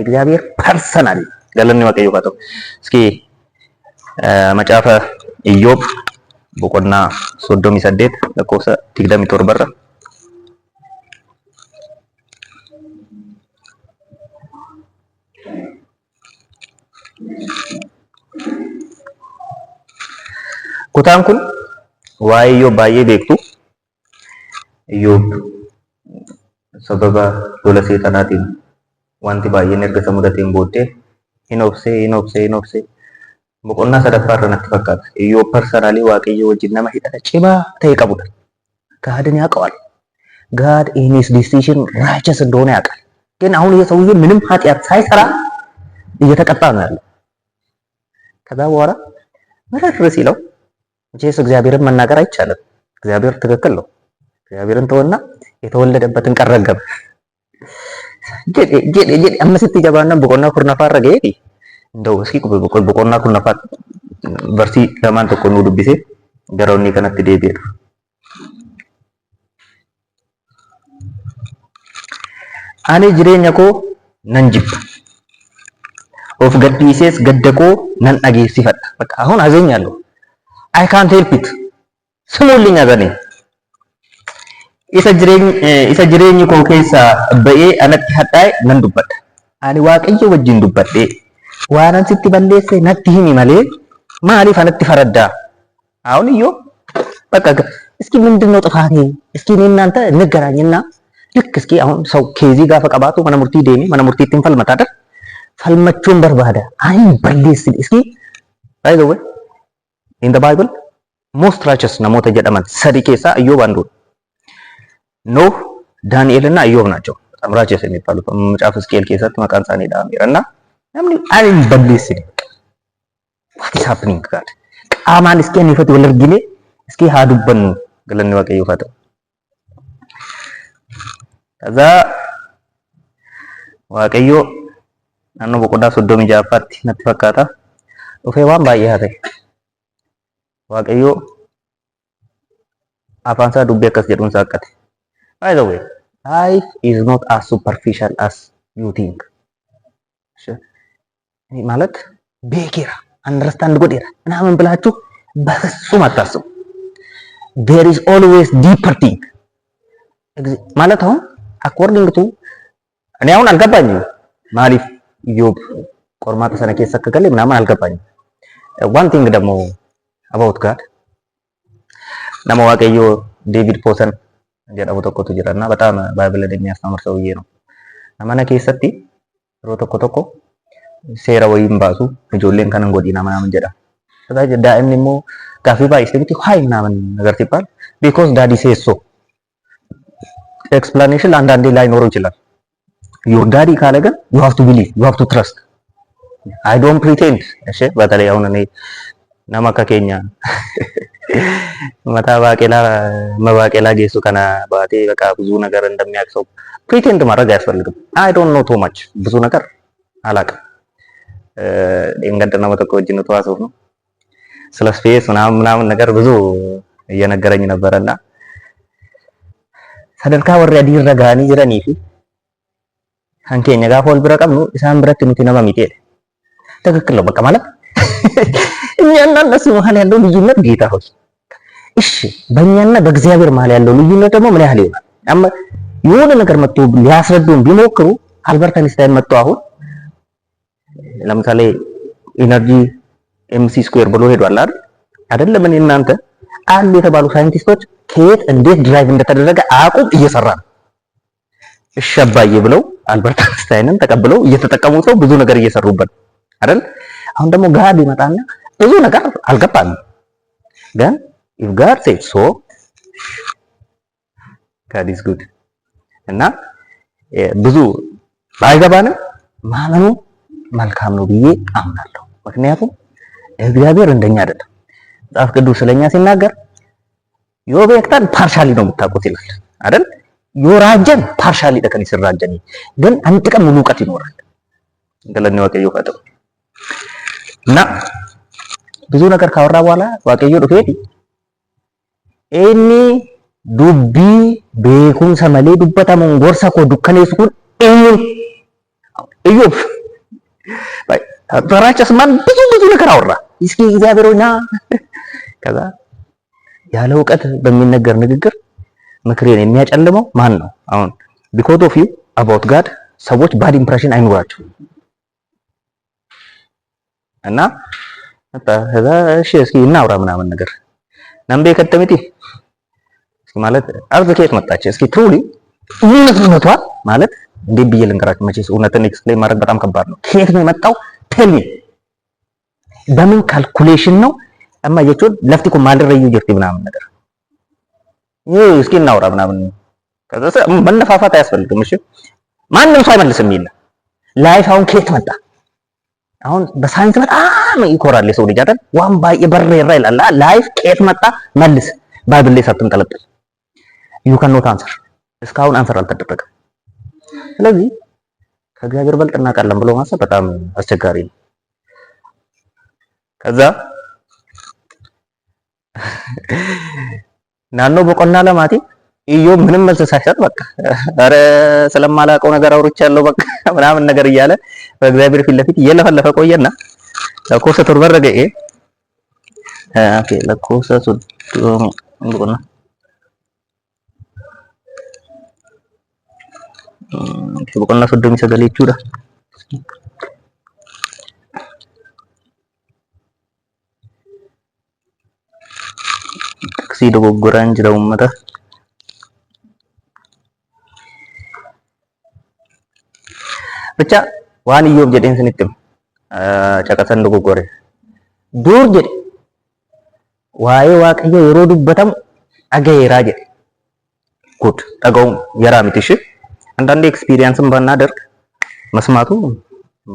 S1: እግዚአብሔር ፐርሰናሊ ገለኒ ወቀዩ ካቶ እስኪ መጫፈ ኢዮብ ቦቆና ሶዶሚ ሰዴት ለኮሰ ቲግዳሚ ቶርበራ kutaan kun waa'ee Iyyoob baay'ee beektu. Iyyoob sababa lola seexanaatiin wanti baay'een erga isa mudateen booddee hin obsee boqonnaa sadaffaa irra natti fakkaata. Iyyoob personally Waaqayyo wajjin nama hidhata cimaa ta'e qabudha. Gaadin ያውቀዋል. God in his decision righteous እንደሆነ ያውቃል። ግን አሁን ይሄ ሰውዬ ምንም ኃጢአት ሳይሰራ እየተቀጣ ነው ያለው። ከዛ በኋላ መረር ሲለው ጄስ እግዚአብሔርን መናገር አይቻልም። እግዚአብሔር ትክክል ነው። እግዚአብሔርን ተወና የተወለደበትን ቀረገም ጄ አምስት ይገባና በቆና ኩርናፋ አረገ እንደው እስኪ በቆና ኩርናፋ በርሲ ለማን ተቆኑ ዱብሴ ገራውኒ ከነት ዴቤ አኔ ጅሬኛ ኮ ነንጅብ ኦፍ ገዲሴስ ገደኮ ነን አጌሲፈታ በቃ አሁን አዘኛለሁ። I can't help it. ስሙልኝ አዘኔ isa jireenyi koo keessa ba'ee anatti hadhaa'e nan dubbadha. Ani Waaqayyo wajjin dubbadhe waanan sitti balleesse natti himi malee maaliif anatti faraddaa? አሁን Iyyoob በቃ እስኪ ምንድነው ጥፋቴ? እስኪ እኔ እናንተ እንገናኝና ልክ እስኪ አሁን ሰው ኬዚ ጋር ፈቀባቱ መነ ሙርቲ ዴኒ መነ ሙርቲ ትንፈልመታ አይደል? ፈልመቹን በርባዳ አይን በሌስ እስኪ by the way in the Bible most righteous namoota jedhaman sadi keessa Iyyoob አንዱ ኖህ ዳንኤል እና ኢዮብ ናቸው። በጣም righteous የሚባሉት መጽሐፍ ሕዝቅኤል keessatti maqaan isaanii dhahameera እና namni ani balleessine what is happening God qaamaan እስኪ እኔፈት ወለርጊኔ እስኪ haa dubbannu galanni Waaqayyoof haa ta'u. ከዛ Waaqayyo naannoo boqonnaa 36tti natti fakkaata dhufee waan baay'ee haa ta'e. Waaqayyo afaan isaa dubbii akkas jedhuun saaqqate. By the way, life is not as superficial as you think. ማለት ቤኬራ አንደርስታንድ ጎዴራ ምናምን ብላችሁ በፍጹም አታስቡ። There is always deeper thing. ማለት አሁን according to እኔ አሁን አልገባኝም ማሊፍ ኢዮብ ቆርማታ ሰነ ኬሰ ከገለ ምናምን አልገባኝም። one thing ደግሞ about God nama Waaqayyo ዴቪድ ፖሰን jedhamu tokkotu jira እና በጣም ባይብልን የሚያስተምር ሰውዬ ነው። አማና keessatti yeroo tokko seera wayiin baasu ijoolleen kanan godina ምናምን jedha. ከዛ daa'imni immoo gaaffii baay'isee miti ሃይ ምናምን ነገር ሲባል because daddy says so explanation አንዳንዴ ላይኖረው ይችላል። your daddy ካለ ግን you have to believe, you have to trust. I don't pretend እሺ በተለይ አሁን እኔ nama keenya mata መባቄላ ጌሱ ከና ባቴ በቃ ብዙ ነገር እንደሚያውቅ ሰው ፕሪቴንድ ማድረግ አያስፈልግም። I don't know too much ብዙ ነገር አላውቅም። እንገደና መተቆጅነቱ ተዋሰው ነው ስለ ስፔስ ምናምን ነገር ብዙ እየነገረኝ ነበርና ሰደርካ ወረዲ ረጋኒ ጅራኒ ፊ አንከኛ ጋር ሆል ብረቀም ነው ኢሳን ብረት ነው ተነባ ሚጤ ትክክል ነው በቃ ማለት እኛና እነሱ መሀል ያለው ልዩነት ጌታ ሆይ እሺ በእኛና በእግዚአብሔር መሀል ያለው ልዩነት ደግሞ ምን ያህል ይሆናል? የሆነ ነገር መጥቶ ሊያስረዱን ቢሞክሩ አልበርት አይንስታይን መጥቶ አሁን ለምሳሌ ኢነርጂ ኤምሲ ስኩዌር ብሎ ሄዷል አይደል? አይደለም እኔ እናንተ አሉ የተባሉ ሳይንቲስቶች ከየት እንዴት ድራይቭ እንደተደረገ አያውቁም፣ እየሰራ ነው። እሺ አባዬ ብለው አልበርት አንስታይንን ተቀብለው እየተጠቀሙት ነው። ብዙ ነገር እየሰሩበት አይደል? አሁን ደግሞ ጋድ ይመጣና ብዙ ነገር አልገባንም፣ ግን if God said so God is good እና ብዙ ባይገባንም ማመኑ መልካም ነው ብዬ አምናለሁ። ምክንያቱም እግዚአብሔር እንደኛ አይደለም። መጽሐፍ ቅዱስ ስለኛ ሲናገር ዮቤክታን ፓርሻሊ ነው የምታውቁት ይላል አይደል? ዮራጀን ፓርሻሊ ደከን ይስራጀን ግን አንድ ቀን ሙሉ እውቀት ይኖራል። ገለኔ ዋቀዮ ፈጠው እና ብዙ ነገር ካወራ በኋላ ዋቀዮ ዱፌቲ ኤኒ ዱቢ ቤኩንሰ መሌ ዱበታሙን ጎርሳ ኮ ዱከኔስ ኩን ኢዮብ ተራጨስ ማን ብዙ ነገር አወራ። እስኪ እግዚአብሔርና ከዛ ያለ እውቀት በሚነገር ንግግር ምክሬን የሚያጨልመው ማን ነው? አሁን because of you about God ሰዎች ባድ ኢምፕሬሽን አይኖራቸው እና እሺ እስኪ እናውራ ምናምን ነገር ነምቤ ከተመቲ እስኪ ማለት አርዝ ከየት መጣች? እስኪ ትሩሊ እውነቷ ማለት እንዴት ብዬ ልንገራችሁ? መቼስ እውነትን ኤክስፕሌን ማድረግ በጣም ከባድ ነው። ከየት ነው የመጣው? ቴል ሚ በምን ካልኩሌሽን ነው እማ የቾን ለፍቲኮ ማልረዩ ጀርቲ ምናምን ነገር እስኪ እናውራ ምናምን ከዛ መነፋፋት አያስፈልግም። እሺ ማንም ሰው አይመልስም ይላል። ላይፍ አሁን ከየት መጣ? አሁን በሳይንስ በጣም ይኮራል የሰው ልጅ አይደል? ዋን ባይ በረራ ይላል። ላይፍ ከየት መጣ? መልስ ባይብል ላይ ሳትንጠለጠል ዩ ካን ኖት አንሰር። እስካሁን አንሰር አልተደረገም። ስለዚህ ከእግዚአብሔር በልጥ እናውቃለን ብሎ ማሰብ በጣም አስቸጋሪ ነው። ከዛ ናኖ በቆና ለማቲ ኢዮብ ምንም መልስ ሳይሰጥ በቃ አረ ስለማላውቀው ነገር አውርቻለሁ በቃ ምናምን ነገር እያለ በእግዚአብሔር ፊት ለፊት እየለፈለፈ ቆየና ለኮሰ ተወረገ ኦኬ ለኮሰ እንቁና በቆና ሶዶሚ ሰገሌቹዳ taksii dogoggoraan jira uummata. Bicha waan Iyyoob jedheen isinitti caqasan dogoggore. Dur jedhe waa'ee Waaqayyoo yeroo dubbatamu dhagayeeraa jedhe. Good dhaga'uun yaraa miti እሺ አንዳንዴ ኤክስፒሪየንስም ባናደርግ መስማቱ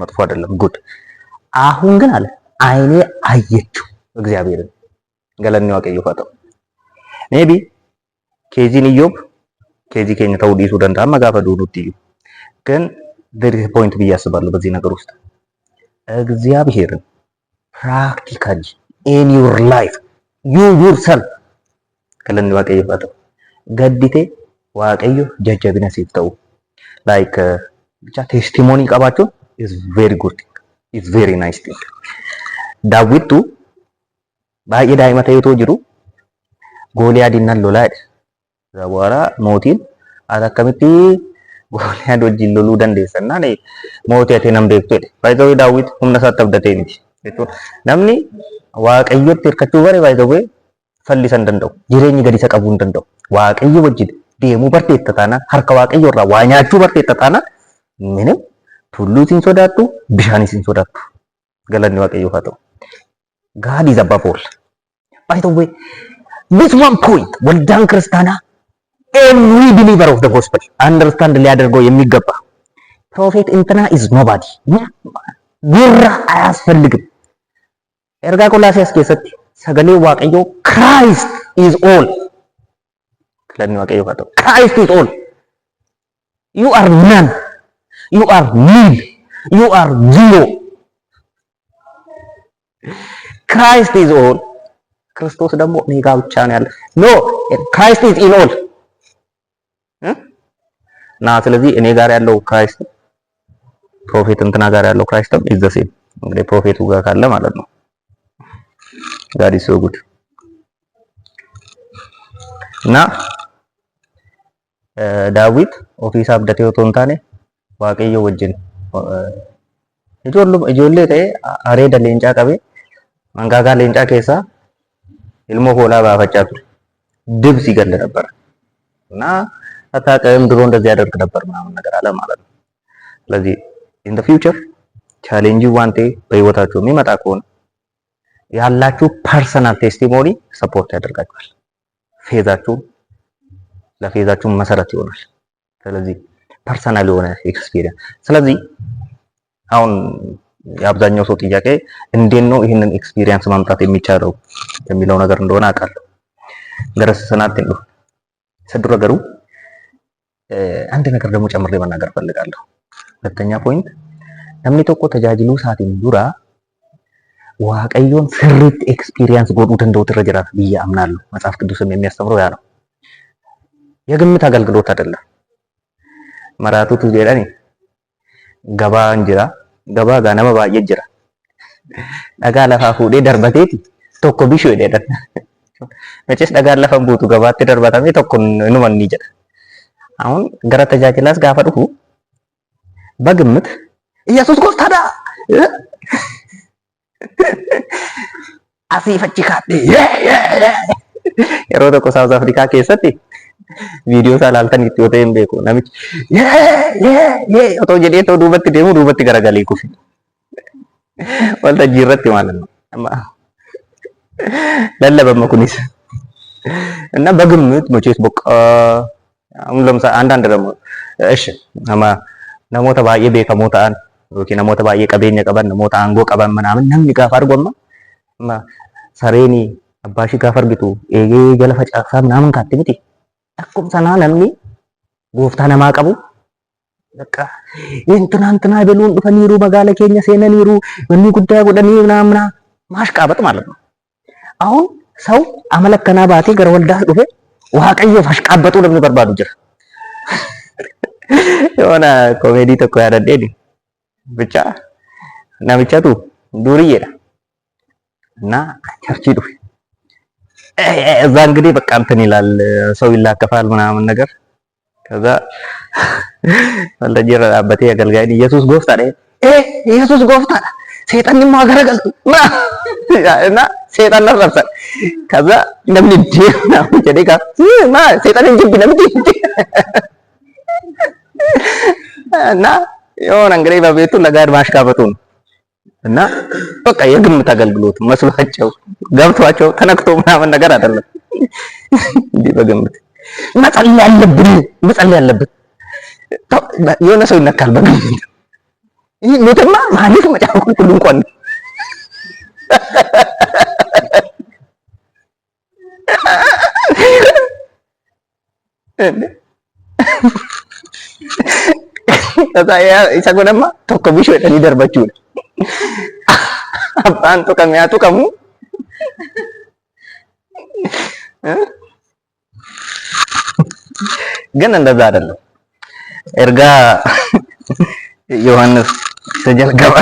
S1: መጥፎ አይደለም። ጉድ አሁን ግን አለ አይኔ አየችው እግዚአብሔርን ገለኒ ዋቀዮ ፈጠው ሜቢ ኬዚን ኢዮብ ኬዚ ከኛ ተውዲሱ ደንዳ መጋፈ ዱዱት እዩ ግን there is a point ብዬ አስባለሁ በዚህ ነገር ውስጥ እግዚአብሔርን practically in your life you yourself ገለኒ ዋቀዮ ፈጠው ገዲቴ ዋቀዮ ጀጀብነ ሲፍተው like ብቻ ቴስቲሞኒ ቀባቸው is very good thing is very nice thing ዳዊቱ baay'ee daa'ima ta'eetoo jiru ጎልያድን ሎላድ ዘበኋላ ሞቲን አታከምቲ ጎልያድ ወጅን ሎሉ ደንደሰና ነይ ሞቲ አቴነም ቤክቶ ባይዘው ዳዊት ሁምነ ሳተብደቴ ነቲ እቶ ነምኒ ዋቀዮት ተርከቹ በሬ ባይዘው ፈልሰን ደንደው jireenya gadi isa qabuun danda'u waaqayyo wajjin deemuu barteetta taana harka waaqayyo irraa waa nyaachuu barteetta taana ምንም tulluu sin sodaattu bishaanis sin sodaattu galanni waaqayyo haa ta'u God is above all. By the way, this one point ወልዳን ክርስቲያና every believer of the gospel understand ሊያደርገው የሚገባ ፕሮፌት እንትና is nobody ጉራ አያስፈልግም ኤርጋ ቆላሲያስ ከሰት ሰገሌ ዋቀዮ Christ is all ለኔ ዋቀዮ ፈተው Christ is all you are none you are nil you are zero Christ is all ክርስቶስ ደግሞ እኔ ጋር ብቻ ነው ያለ ኖ Christ is in all እና ስለዚህ እኔ ጋር ያለው ክራይስት ፕሮፌት እንትና ጋር ያለው ክራይስትም is the same እንግዲህ ፕሮፌቱ ጋር ካለ ማለት ነው God is so good እና ዳዊት ኦፊስ አብደቴ ወቶንታኔ ዋቀዮ ወጅን ijoollee ta'e areeda leencaa qabee mangaagaa leencaa keessaa ilmoo hoolaa baafachaa ture ድብ ሲገል ነበር እና አታውቅም ድሮ እንደዚህ ያደርግ ነበር ምናምን ነገር አለ ማለት ነው። ስለዚህ in the future ቻሌንጅ ዋንቴ በህይወታችሁ የሚመጣ ከሆነ ያላችሁ ፐርሰናል ቴስቲሞኒ ሰፖርት ያደርጋችኋል። ፌዛችሁ ለፌዛችሁ መሰረት ይሆናል። ስለዚህ ፐርሰናል የሆነ ኤክስፒሪየንስ። ስለዚህ አሁን የአብዛኛው ሰው ጥያቄ እንዴት ነው ይህንን ኤክስፒሪየንስ ማምጣት የሚቻለው የሚለው ነገር እንደሆነ አውቃለሁ። ገረሰናት ነው ሰድሮ አንድ ነገር ደግሞ ጨምሬ መናገር ፈልጋለሁ። ሁለተኛ ፖይንት namni tokko tajaajiluu isaatiin dura waaqayyoon sirriitti ኤክስፒሪየንስ godhuu danda'utu irra jiraata ብዬ አምናለሁ። መጽሐፍ ቅዱስም የሚያስተምረው ያ ነው። የግምት አገልግሎት አይደለም። መራቱቱ ጀዳኒ ገባ እንጅራ ገባ ጋነማ ባየ ጅራ ደጋ ለፋ ፉዴ ደርበቴቲ ቶኮ ቢሹ ሄደን መቼስ ደጋ ለፈን ቡቱ ገባቴ ደርባታሜ ቶኮን ኑመን ይጀዳ አሁን ገረ ተጃጅላስ ጋፋ ዱፉ በግምት ኢየሱስ ጎፍታዳ asii fachi kaadhe yeroo tokko South Africa keessatti viidiyoo isaa ilaaltanitti yoo ta'e hin beeku namichi otoo jedhee otoo duubatti deemu duubatti garagalee kufi waltajjii irratti ማለት ነው lallabama kunis እና በግምት መቼስ በቃ አሁን ለምሳሌ አንዳንድ ደግሞ እሺ namoota baay'ee beekamoo ta'an yookiin namoota baay'ee qabeenya qaban namoota aangoo qaban ምናምን namni gaafa argomma sareeni abbaa ishii gaafa argitu eegee jala facaasaa ምናምን kaatti miti akkuma sanaa namni gooftaa namaa qabu በቃ እንትና ይበሉን ዱፈኒሩ magaala keenya seenaniሩ wanni guddaa godhanii ምናምን ማሽቃበጥ ማለት ነው። አሁን ሰው አመለከና ባቴ ገረ ወልዳ ዱፈ waaqayyo ማሽቃበጡ ለምን በርባዱ ጅራ የሆነ ኮሜዲ ተኮ ያደደኝ ብቻ ናብቻቱ ዱርዬዳ እና ቸርች ዱፍ እዛ እንግዲህ በቃ እንትን ይላል ሰው ይላከፋል ምናምን ነገር ከዛ ወልደጀራ አባቴ ያገልጋይ ኢየሱስ ጎፍታ ደ ኢየሱስ ጎፍታ ሰይጣን ማገረገል እና ሰይጣን ነርሰ ከዛ እንደምን ዲና ጀዴካ ማ ሰይጣን እንጂ ቢነምቲ እና የሆነ እንግዲህ በቤቱ ለጋድ ማሽቃበጡ ነው እና በቃ የግምት አገልግሎት መስሏቸው ገብቷቸው ተነክቶ ምናምን ነገር አይደለም። እንዴ በግምት መጸለይ ያለብን የሆነ ሰው ይነካል በግምት ይሄ ሞተማ ማለት መጫወት ሁሉ እንኳን saya isa ko naman tokko bisyo ni darbachuu apaan to kami ato kamu ganun na daran erga Yohanes sejalgaba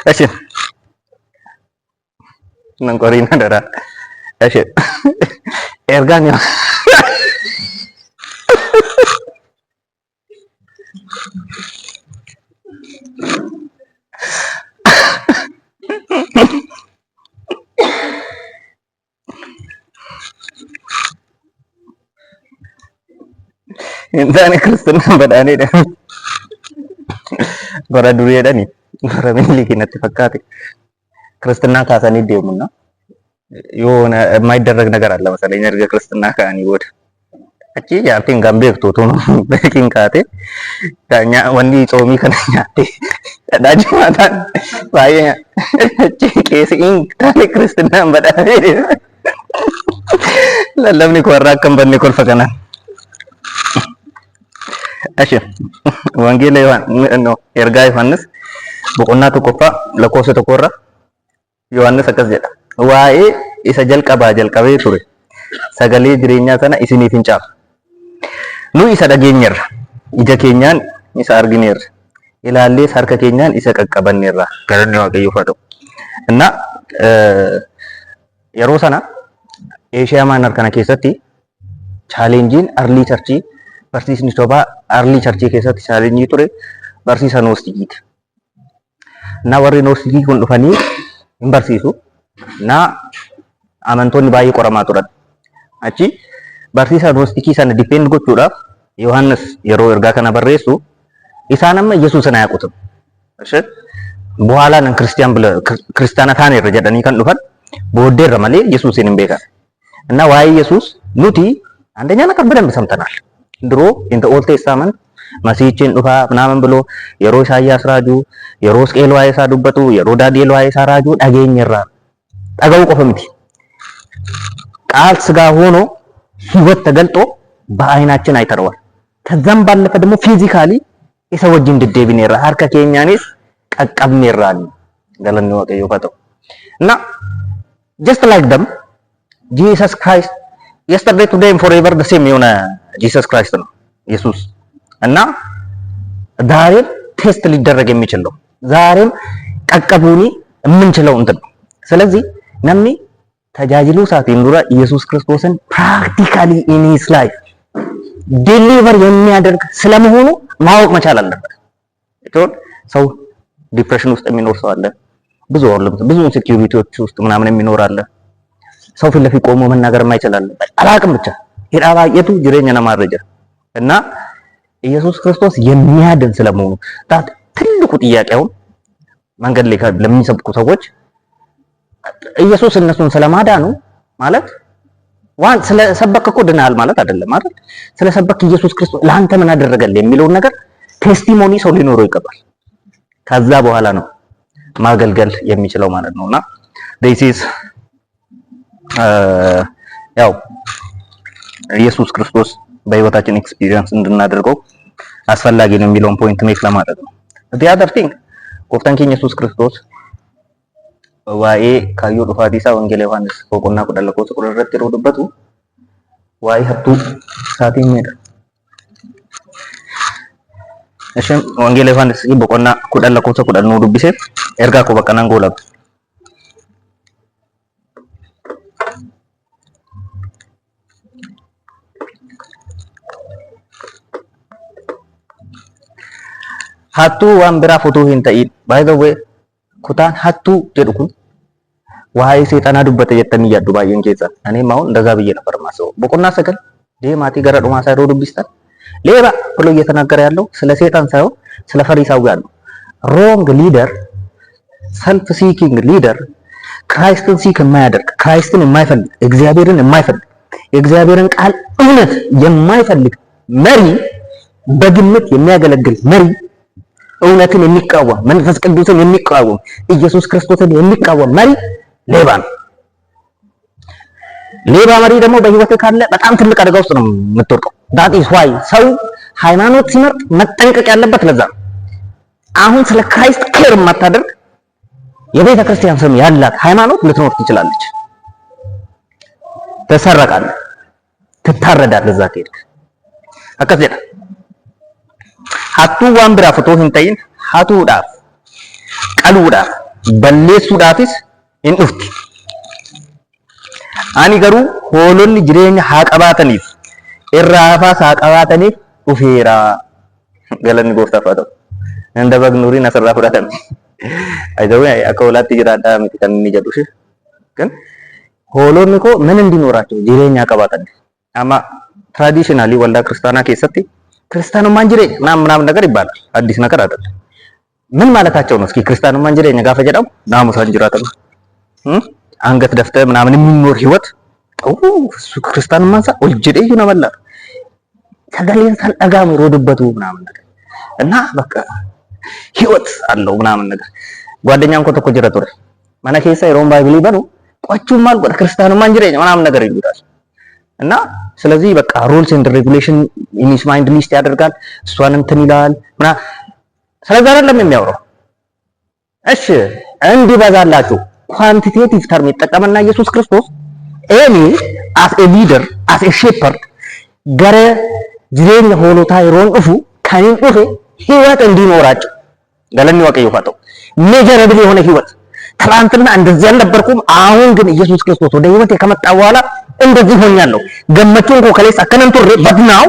S1: Asyik nang Korina darah asyik erganya Intaani Kristina badhaanii dha. Bara duriidha ni. Bara miliki natti fakkaate. Kristinaa kaasanii deemuun yoo የማይደረግ ነገር አለ መሰለኝ erga Kristinaa kaanii booda. Achi jaartiin kan beektu tun beekin kaate wanni xoomii kana nyaatte dhadhaajimataan baay'ee achi qeesiin taane Kristinaan badhaanii lallabni koo warra akka hin banne kolfa kanaan. Ashi wangeela ergaa Yohaannis boqonnaa tokkoffaa lakkoofsa tokkorra Yohaannis akkas jedha. Waa'ee isa jalqabee ture sagalee jireenyaa sana isiniif hin caafu. Nu isa dhageenyerra ija keenyaan isa argineerra. Ilaallees harka keenyaan isa qaqqabanneerra. Galanni Waaqayyoof haa ta'u. እና yeroo sana Eeshiyaa Maayinor kana keessatti chaalenjiin arlii charchii barsiisni sobaa arlii charchii keessatti chaalenjii ture barsiisa noostikiiti. Na warri noostikii kun dhufanii hin barsiisu. Na amantoonni baay'ee qoramaa turan. Achi barsiisa noostikii sana dipend gochuudhaaf Yohaannis yeroo ergaa kana barreessu isaan amma Yesuusin ayaqutum. በኋላ ነን ክርስቲያና ታኔር jedhanii kan dhufan booddeerra malee Yesuusin hin beekan. እና ዋይ ኢየሱስ ኑቲ አንደኛ ነገር በደንብ ሰምተናል። ድሮ in the old testament መሲህችን ዱፋ ምናምን ብሎ የሮ ኢሳያስ ራጁ የሮ ሕዝቅኤል ዋይሳ ዱበቱ የሮ ዳንኤል ዋይሳ ራጁ ዳገኘራ ዳጋው ቆፈምቲ ቃል ስጋ ሆኖ ህይወት ተገልጦ በአይናችን አይተረዋል። ከዛም ባለፈ ደግሞ ፊዚካሊ የሰው እጅ እንድደብኔራ አርከ ኬኛኔስ ቀቀብኔራኒ ገለኒ ወቀዮ ፈተው እና just like them Jesus Christ yesterday today and forever the same የሆነ Jesus Christ ነው ኢየሱስ እና ዛሬም ቴስት ሊደረግ የሚችል ነው። ዛሬም ቀቀቡኒ የምንችለው እንትን ነው። ስለዚህ namni tajaajilu isaatiin dura ኢየሱስ ክርስቶስን ፕራክቲካሊ in his life ዴሊቨር የሚያደርግ ስለመሆኑ ማወቅ መቻል አለበት። ሰው ዲፕሬሽን ውስጥ የሚኖር ሰው አለ። ብዙ ኢንሴኪዩሪቲዎች ውስጥ ምናምን የሚኖር አለ። ሰው ፊት ለፊት ቆሞ መናገር የማይችል አለ። አላቅም ብቻ ሄዳባ የቱ ጅሬኛ ለማረጃ እና ኢየሱስ ክርስቶስ የሚያድን ስለመሆኑ ትልቁ ጥያቄው መንገድ ላይ ለሚሰብኩ ሰዎች ኢየሱስ እነሱን ስለማዳኑ ማለት ዋን ስለሰበክ እኮ ድናል ማለት አይደለም አይደል? ስለሰበክ ኢየሱስ ክርስቶስ ለአንተ ምን አደረገልህ የሚለውን ነገር ቴስቲሞኒ ሰው ሊኖረው ይገባል። ከዛ በኋላ ነው ማገልገል የሚችለው ማለት ነውና this is ያው ኢየሱስ ክርስቶስ በህይወታችን ኤክስፒሪየንስ እንድናደርገው አስፈላጊ ነው የሚለውን ፖይንት ሜክ ለማድረግ ነው። the other thing ጎፍታን ኬኝ ኢየሱስ ክርስቶስ ዋኤ ካዩ ዱፋቲሳ ወንጌል ዮሐንስ ቆቆና ቁደለቆ ቁረረት ይሮዱበቱ ዋይ ሀብቱ ሳቲን ሜዳ እሺም ወንጌል ዮሐንስ ይቦቆና ቁደለቆ ቁደል ነው ዱብሴ ኤርጋ ኮ በቀናን ጎላ ሀቱ ዋንብራ ፎቶ ሂንታይ ባይ ዘ ዌይ ኩታን ሀቱ ጀዱኩን ዋይ ሰይጣና ዱበተ የተን ይያዱ ባየን ጌዛ እኔም አሁን እንደዛ ብዬ ነበር ማሰው በቁና ሰገል ዴማቲ ገረዱ ማሳይሮ ዱብስታል ሌባ ብሎ እየተናገረ ያለው ስለ ሰይጣን ሳይሆን ስለ ፈሪሳውያን ነው። ሮንግ ሊደር ሰልፍ ሲኪንግ ሊደር ክራይስትን ሲክ የማያደርግ ክራይስትን የማይፈልግ እግዚአብሔርን የማይፈልግ የእግዚአብሔርን ቃል እውነት የማይፈልግ መሪ በግምት የሚያገለግል መሪ እውነትን የሚቃወም መንፈስ ቅዱስን የሚቃወም ኢየሱስ ክርስቶስን የሚቃወም መሪ ሌባ ነው። ሌባ መሪ ደግሞ በህይወት ካለ በጣም ትልቅ አደጋ ውስጥ ነው የምትወድቀው። that is why ሰው ሃይማኖት ሲመርጥ መጠንቀቅ ያለበት ለዛ ነው። አሁን ስለ ክራይስት ኬር የማታደርግ የቤተ ክርስቲያን ስም ያላት ሃይማኖት ልትኖር ትችላለች። ተሰረቃለህ፣ ትታረዳለህ። እዛ ከሄድክ አከዘና ሀቱ ዋንብራ ፎቶ ሂንታይን ሀቱዳፍ ቀሉዳፍ በሌሱዳፊስ ኢንኡፍቲ አኒ ገሩ ሆሎኒ ጅሬኛ ሀቀባተኒፍ ኢራፋስ ሀቀባተኒፍ ኡፌራ ገለኒ ጎፍታ ፈቶ እንደ በግ ኑሪ ነሰራ ፍራተን አይደው አከውላት ይራዳ ምትከን ይጀዱሽ ግን ሆሎኒ ኮ ምን እንዲኖራቸው ጅሬኛ ሀቀባተኒፍ አማ ትራዲሽናሊ ወልዳ ክርስቲያና ከሰቲ ክርስቲያኑ ማንጅሬ ምናምን ነገር ይባላል። አዲስ ነገር አይደለም። ምን ማለታቸው ነው? እስኪ ክርስቲያኑ ማንጅሬ ነጋፈ ጀዳው ናሙሳ እንጅራተ አንገት ደፍተ ምናምን የሚኖር ህይወት እሱ ክርስቲያኑ ማንሳ ወልጅዴ ነው መላ ተገለየን ተልአጋም ሮድበቱ ምናምን ነገር እና በቃ ህይወት አለው ምናምን ነገር ጓደኛም ኮ ተኮ ጀረቶረ ማና ከይሳ ሮም ባይብል ይበሉ ቆቹም ማል ወደ ክርስቲያኑ ማንጅሬ ምናምን ነገር ይሉታል እና ስለዚህ በቃ ሩልስ ኤንድ ሬጉሌሽን ኢኒስ ማይንድ ሊስት ያደርጋል። እሷን እንትን ይላል እና ስለዚህ አይደለም የሚያወራው። እሺ እንዲበዛላችሁ ኳንቲቴቲቭ ተርም ይጠቀምና ኢየሱስ ክርስቶስ ኤኒ አስ ኤ ሊደር አስ ኤ ሼፐርድ ገረ ጅሬኛ ሆኖታ ይሮን ኡፉ ካኒን ኡፌ ህይወት እንዲኖራቸው ገለኒ ዋቀዮ ፋተው ሜጀረብል የሆነ ህይወት ትላንትና እንደዚህ አልነበርኩም አሁን ግን ኢየሱስ ክርስቶስ ወደ ህይወቴ ከመጣ በኋላ እንደዚህ ሆኛለሁ ገመቹን ኮ ከሌስ አከነንቱ but now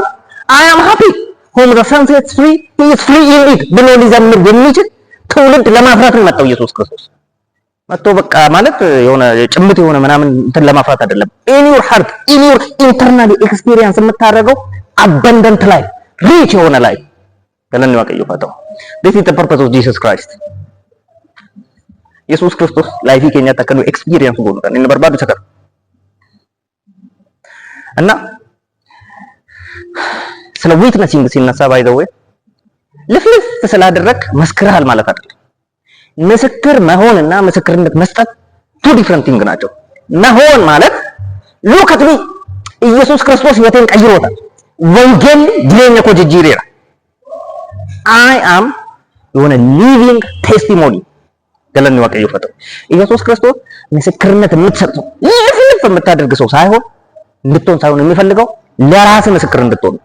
S1: I am happy whom the son sets free he is free indeed ብሎ ሊዘምር የሚችል ትውልድ ለማፍራት ነው መጣው ኢየሱስ ክርስቶስ መጥቶ በቃ ማለት የሆነ ጭምት የሆነ ምናምን እንትን ለማፍራት አይደለም in your heart in your internal experience የምታደርገው abundant life rich የሆነ life ገለኒ ዋቀዮ ፋተው this is the purpose of Jesus Christ ኢየሱስ ክርስቶስ ላይፍ ከኛ ተከኑ ኤክስፒሪየንስ ጎል ነው እነ በርባዱ ሰከር እና ስለ ዊትነሲንግ ሲነሳ ባይ ዘ ወይ ልፍልፍ ስላደረክ መስክርሃል ማለት አይደለም ምስክር መሆንና ምስክርነት መስጠት ቱ ዲፈረንት ቲንግ ናቸው መሆን ማለት ሉክ አት ሚ ኢየሱስ ክርስቶስ ህይወቴን ቀይሮታል ወንጌል ድለኛ ኮጅጂሬራ I am የሆነ ሊቪንግ ቴስቲሞኒ ገለኒ ዋቀዮ ፋተው ኢየሱስ ክርስቶስ ምስክርነት የምትሰጠው ልፍልፍ የምታደርግ ሰው ሳይሆን እንድትሆን ሳይሆን የሚፈልገው ለራስ ምስክር እንድትሆን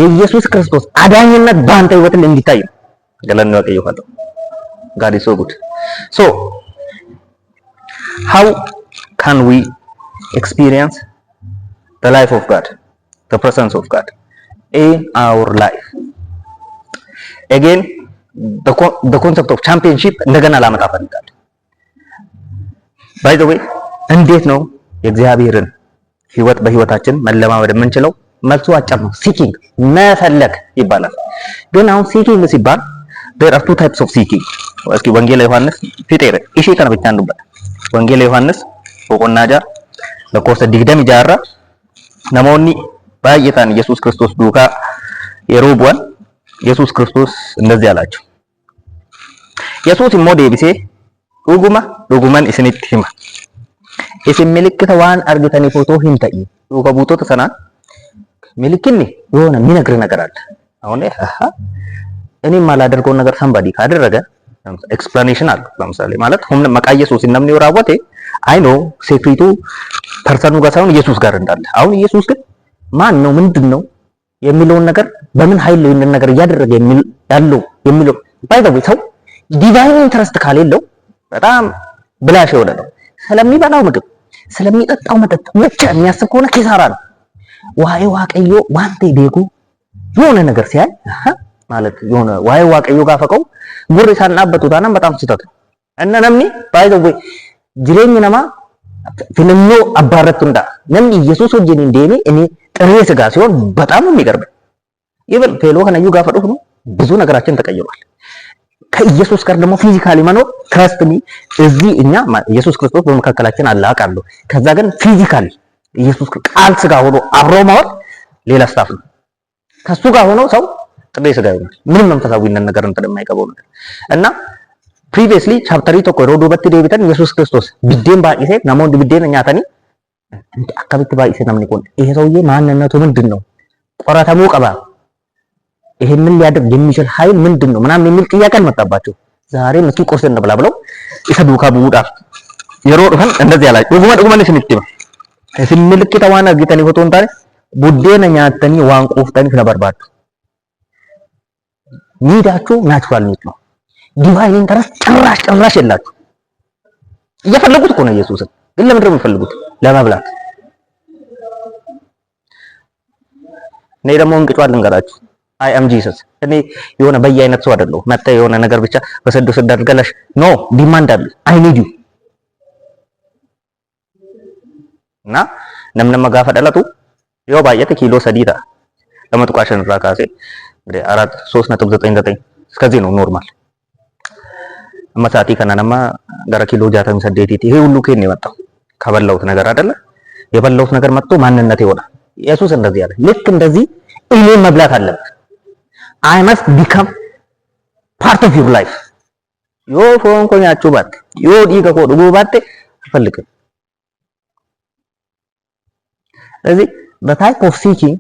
S1: ኢየሱስ ክርስቶስ አዳኝነት በአንተ ህይወት እንዲታይ ገለኒ ዋቀዮ ፋተው God is so good so how can we experience the life of God the presence of God in our life again the concept of championship እንደገና ላመጣ ፈልጋለሁ by the way እንዴት ነው የእግዚአብሔርን ህይወት በህይወታችን መለማመድ የምንችለው መልሱ አጭር ነው seeking መፈለግ ይባላል ግን አሁን seeking ሲባል there are two types of seeking እስኪ ወንጌል ዮሐንስ ፊቴረ እሺ ተነብቻ አንዱበት ወንጌል ዮሐንስ ወቆናጃ ለኮርሰ ዲግደም ጃራ ነሞኒ ባየታን ኢየሱስ ክርስቶስ ዱካ የሮቧን ኢየሱስ ክርስቶስ እንደዚህ አላቸው ኢየሱስ ሞዴቢሴ ዱጉማን እስኒት ሂማ እስን ምልክት ዋን አርግተኒ ፎቶ ሂምታይ ዱካ ቡቶ ተሰና ምልክኒ የሆነ የሚነግር ነገር አለ አሁን እኔ ማላደርገው ነገር ሰንባዲ ካደረገ ኤክስፕላኔሽን አለ ለምሳሌ ማለት ሁን መቃ ኢየሱስ እንደምን ይወራወቴ አይ ኖ ሴክሬቱ ፐርሰኑ ጋር ሳይሆን ኢየሱስ ጋር እንዳለ አሁን ኢየሱስ ግን ማን ነው ምንድነው የሚለውን ነገር በምን ኃይል ነው ይሄን ነገር እያደረገ የሚለው ባይ ዘ ወይ ሰው ዲቫይን ኢንተረስት ካሌለው በጣም ብላሽ የሆነ ነው ስለሚበላው ምግብ ስለሚጠጣው መጠጥ ብቻ የሚያስብ ከሆነ ኪሳራ ነው ዋይ ዋቀዮ ዋንቴ ቤጉ የሆነ ነገር ሲያይ ማለት የሆነ ዋይ ዋቀዮ ጋፈቀው ጉሪ ሳናበቱታና በጣም ስህተት ነው እና ነምኒ ባይ ዘ ወይ ጅሬኝ ነማ ፍልኖ አባረቱንዳ ነምኒ ኢየሱስ ወጀኒ እንደኔ እኔ ጥሬ ስጋ ሲሆን በጣም የሚገርም ይበል ፌሎ ከነዩ ጋፈዱት ነው ብዙ ነገራችን ተቀይሯል ከኢየሱስ ጋር ደግሞ ፊዚካሊ መኖር ትረስት ሚ እዚህ እኛ ኢየሱስ ክርስቶስ በመካከላችን አለ አውቃለሁ ከዛ ግን ፊዚካሊ ኢየሱስ ቃል ስጋ ሆኖ አብሮ ማወር ሌላ ስታፍ ነው ከሱ ጋር ሆኖ ሰው ጥሬ ስጋ ይሆናል ምንም መንፈሳዊነት ነገር እንደማይገባው ነገር እና previously chapter tokko yeroo duubatti deebitan ኢየሱስ ክርስቶስ ቢዴን ባይሴ ናሞን ቢዴን ኛታኒ አካባቢ ባይሴ namni kun ይሄ ሰውዬ ማንነቱ ምንድነው ቆራተሙ ቀባ ይሄንን ሊያደርግ የሚችል ኃይል ምንድነው ምናምን የሚል ጥያቄ መጣባቸው ዛሬ መስኪ ቁርስ እንብላ ብለው ይሰዱካ ቡዳ የሮ ዱፈን እንደዚህ ያላችሁ ዱጉማን ሲንክቲም ሲምልክ ተዋና ጊተኒ ፎቶን ታሪ ቡዴን ኛታኒ ዋንቆፍታኒ ስለበርባቱ ኒዳችሁ ናቹራል ኒድ ነው ዲቫይን ኢንተረስት ጭራሽ የላችሁ እየፈለጉት እኮ ነው ኢየሱስን ግን ለምን ነው የሚፈልጉት ለመብላት እኔ ደግሞ እንቅጫው ልንገራችሁ አይ አም ጂሰስ እኔ የሆነ በየአይነት ሰው አይደለሁ መጣ የሆነ ነገር ብቻ በሰዶ አድርገላሽ ኖ ዲማንድ አለ አይ ኒድ ዩ እና ነምነም ጋፈደላቱ ይው ባየተ ኪሎ ሰዲታ ለመጥቋሸን ራካሴ እንግዲህ 3.99 እስከዚህ ነው ኖርማል አማሳቲ ከናናማ ጋራ ኪሎ 68 ይሄ ሁሉ ከኔ የመጣው ከበላውት ነገር አይደለ የበላውት ነገር መጥቶ ማንነቴ ይሆናል ኢየሱስ እንደዚህ ያለ ልክ እንደዚህ እኔ መብላት አለበት I must become part of your life yo ፎን ኮኛችሁ ባት yo ዲጋ ኮ ዱጉ ባቴ አፈልግም ስለዚህ በታይፕ ኦፍ ሲኪንግ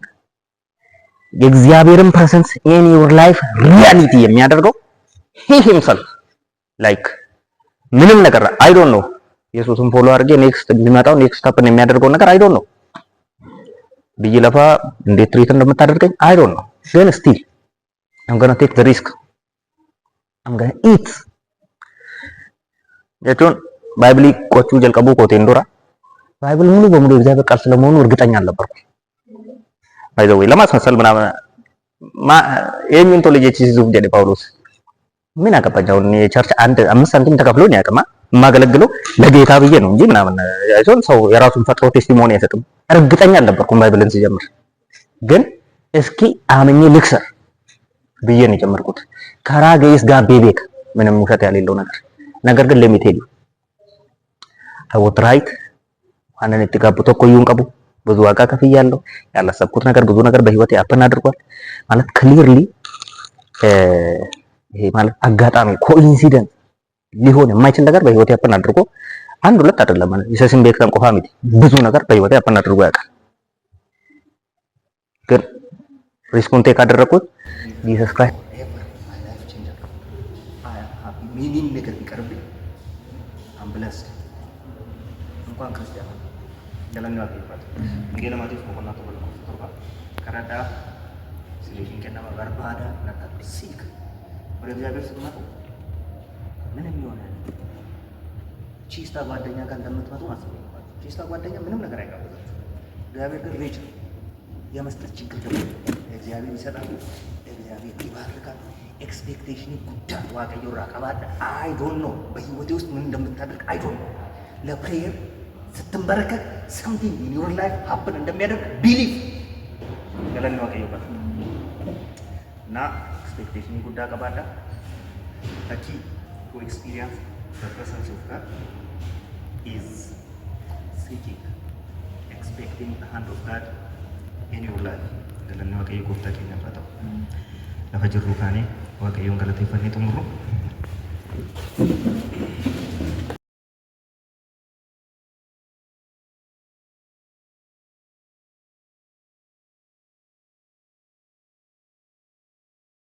S1: የእግዚአብሔርን ፕሬዘንስ in your life reality የሚያደርገው he himself like ምንም ነገር I don't know ኢየሱስን ፎሎ አድርጌ ኔክስት ቢመጣው ኔክስት ስቴፕን የሚያደርገው ነገር I don't know ቢይለፋ እንዴት ትሪት እንደምታደርገኝ I don't know ግን ስቲል I'm gonna take the risk. I'm gonna eat. jechuun Baayibilii qo'achuu jalqabuu kootiin dura Baayibil ሙሉ በሙሉ እግዚአብሔር ቃል ስለመሆኑ እርግጠኛ አልነበርኩም። ባይዘው ለማስመሰል ምናምን የእኛን ቶሎጂ ሲዙፍ ጀደ ጳውሎስ ምን አገባኝ አሁን የቸርች አንድ 5 ሳንቲም ተከፍሎኝ ያቅማ የማገለግለው ለጌታ ብዬ ነው እንጂ ምናምን አይዞን ሰው የራሱን ፈጥሮ ቴስቲሞኒ አይሰጥም። እርግጠኛ አልነበርኩም ባይብልን ሲጀምር። ግን እስኪ አምኜ ልክሰር ብዬ ነው የጀመርኩት። ከራጌስ ጋር ቤቤክ ምንም ውሸት ያሌለው ነገር ግን ለሚቴዱ አውትራይት አንነ ተጋቡ ተቆዩን ቀቡ ብዙ ዋጋ ከፍያለሁ። ያላሰብኩት ነገር ብዙ ነገር በህይወቴ አፕን አድርጓል ማለት ክሊርሊ ይሄ ማለት አጋጣሚ ኮኢንሲደንት ሊሆን የማይችል ነገር በህይወቴ አፕን አድርጎ አንድ ሁለት አይደለም ማለት ይሰስም ቤክተን ቆፋሚቲ ብዙ ነገር በህይወቴ አፕን አድርጎ ያውቃል። ግን ሪስፖንስ ካደረኩት ጂሰስ ክራይስት
S2: ሚኒም ነገር ቢቀርብ አምብለስ እንኳን ክርስቲያን ገለና ይባል እንገለ ማለት ነው ኮናቶ ብሎ ተርባ ከረዳ ስለዚህ ከነማ ባርባዳ ነጣ ሲክ ወደ እግዚአብሔር ስትመጡ ምንም ይሆናል። ቺስታ ጓደኛ ጋር እንደምትመጡ አስቡ። ቺስታ ጓደኛ ምንም ነገር አይጋብዛችሁ። እግዚአብሔር ግን ሪች የመስጠት ችግር ደግሞ እግዚአብሔር ይሰጣል፣ እግዚአብሔር ይባርካል። ኤክስፔክቴሽን ጉዳይ ዋቀዩ ራቀባደ አይ ዶንት ኖ በህይወቴ ውስጥ ምን እንደምታደርግ አይ ዶንት ኖ። ለፕሬየር ስትንበረከክ something in your life happen እንደሚያደርግ ቢሊቭ ገለና ዋቀዩ እና ኤክስፔክቴሽን ጉዳይ ቀባዳ ታቺ to experience the presence of God is seeking, expecting the hand of God in your life. ገለና ዋቀዩ ጎፍታ ከኛ ፈታው ለፈጅሩ ካኔ ዋቀዩን ገለቴ ፈኔ ተምሩ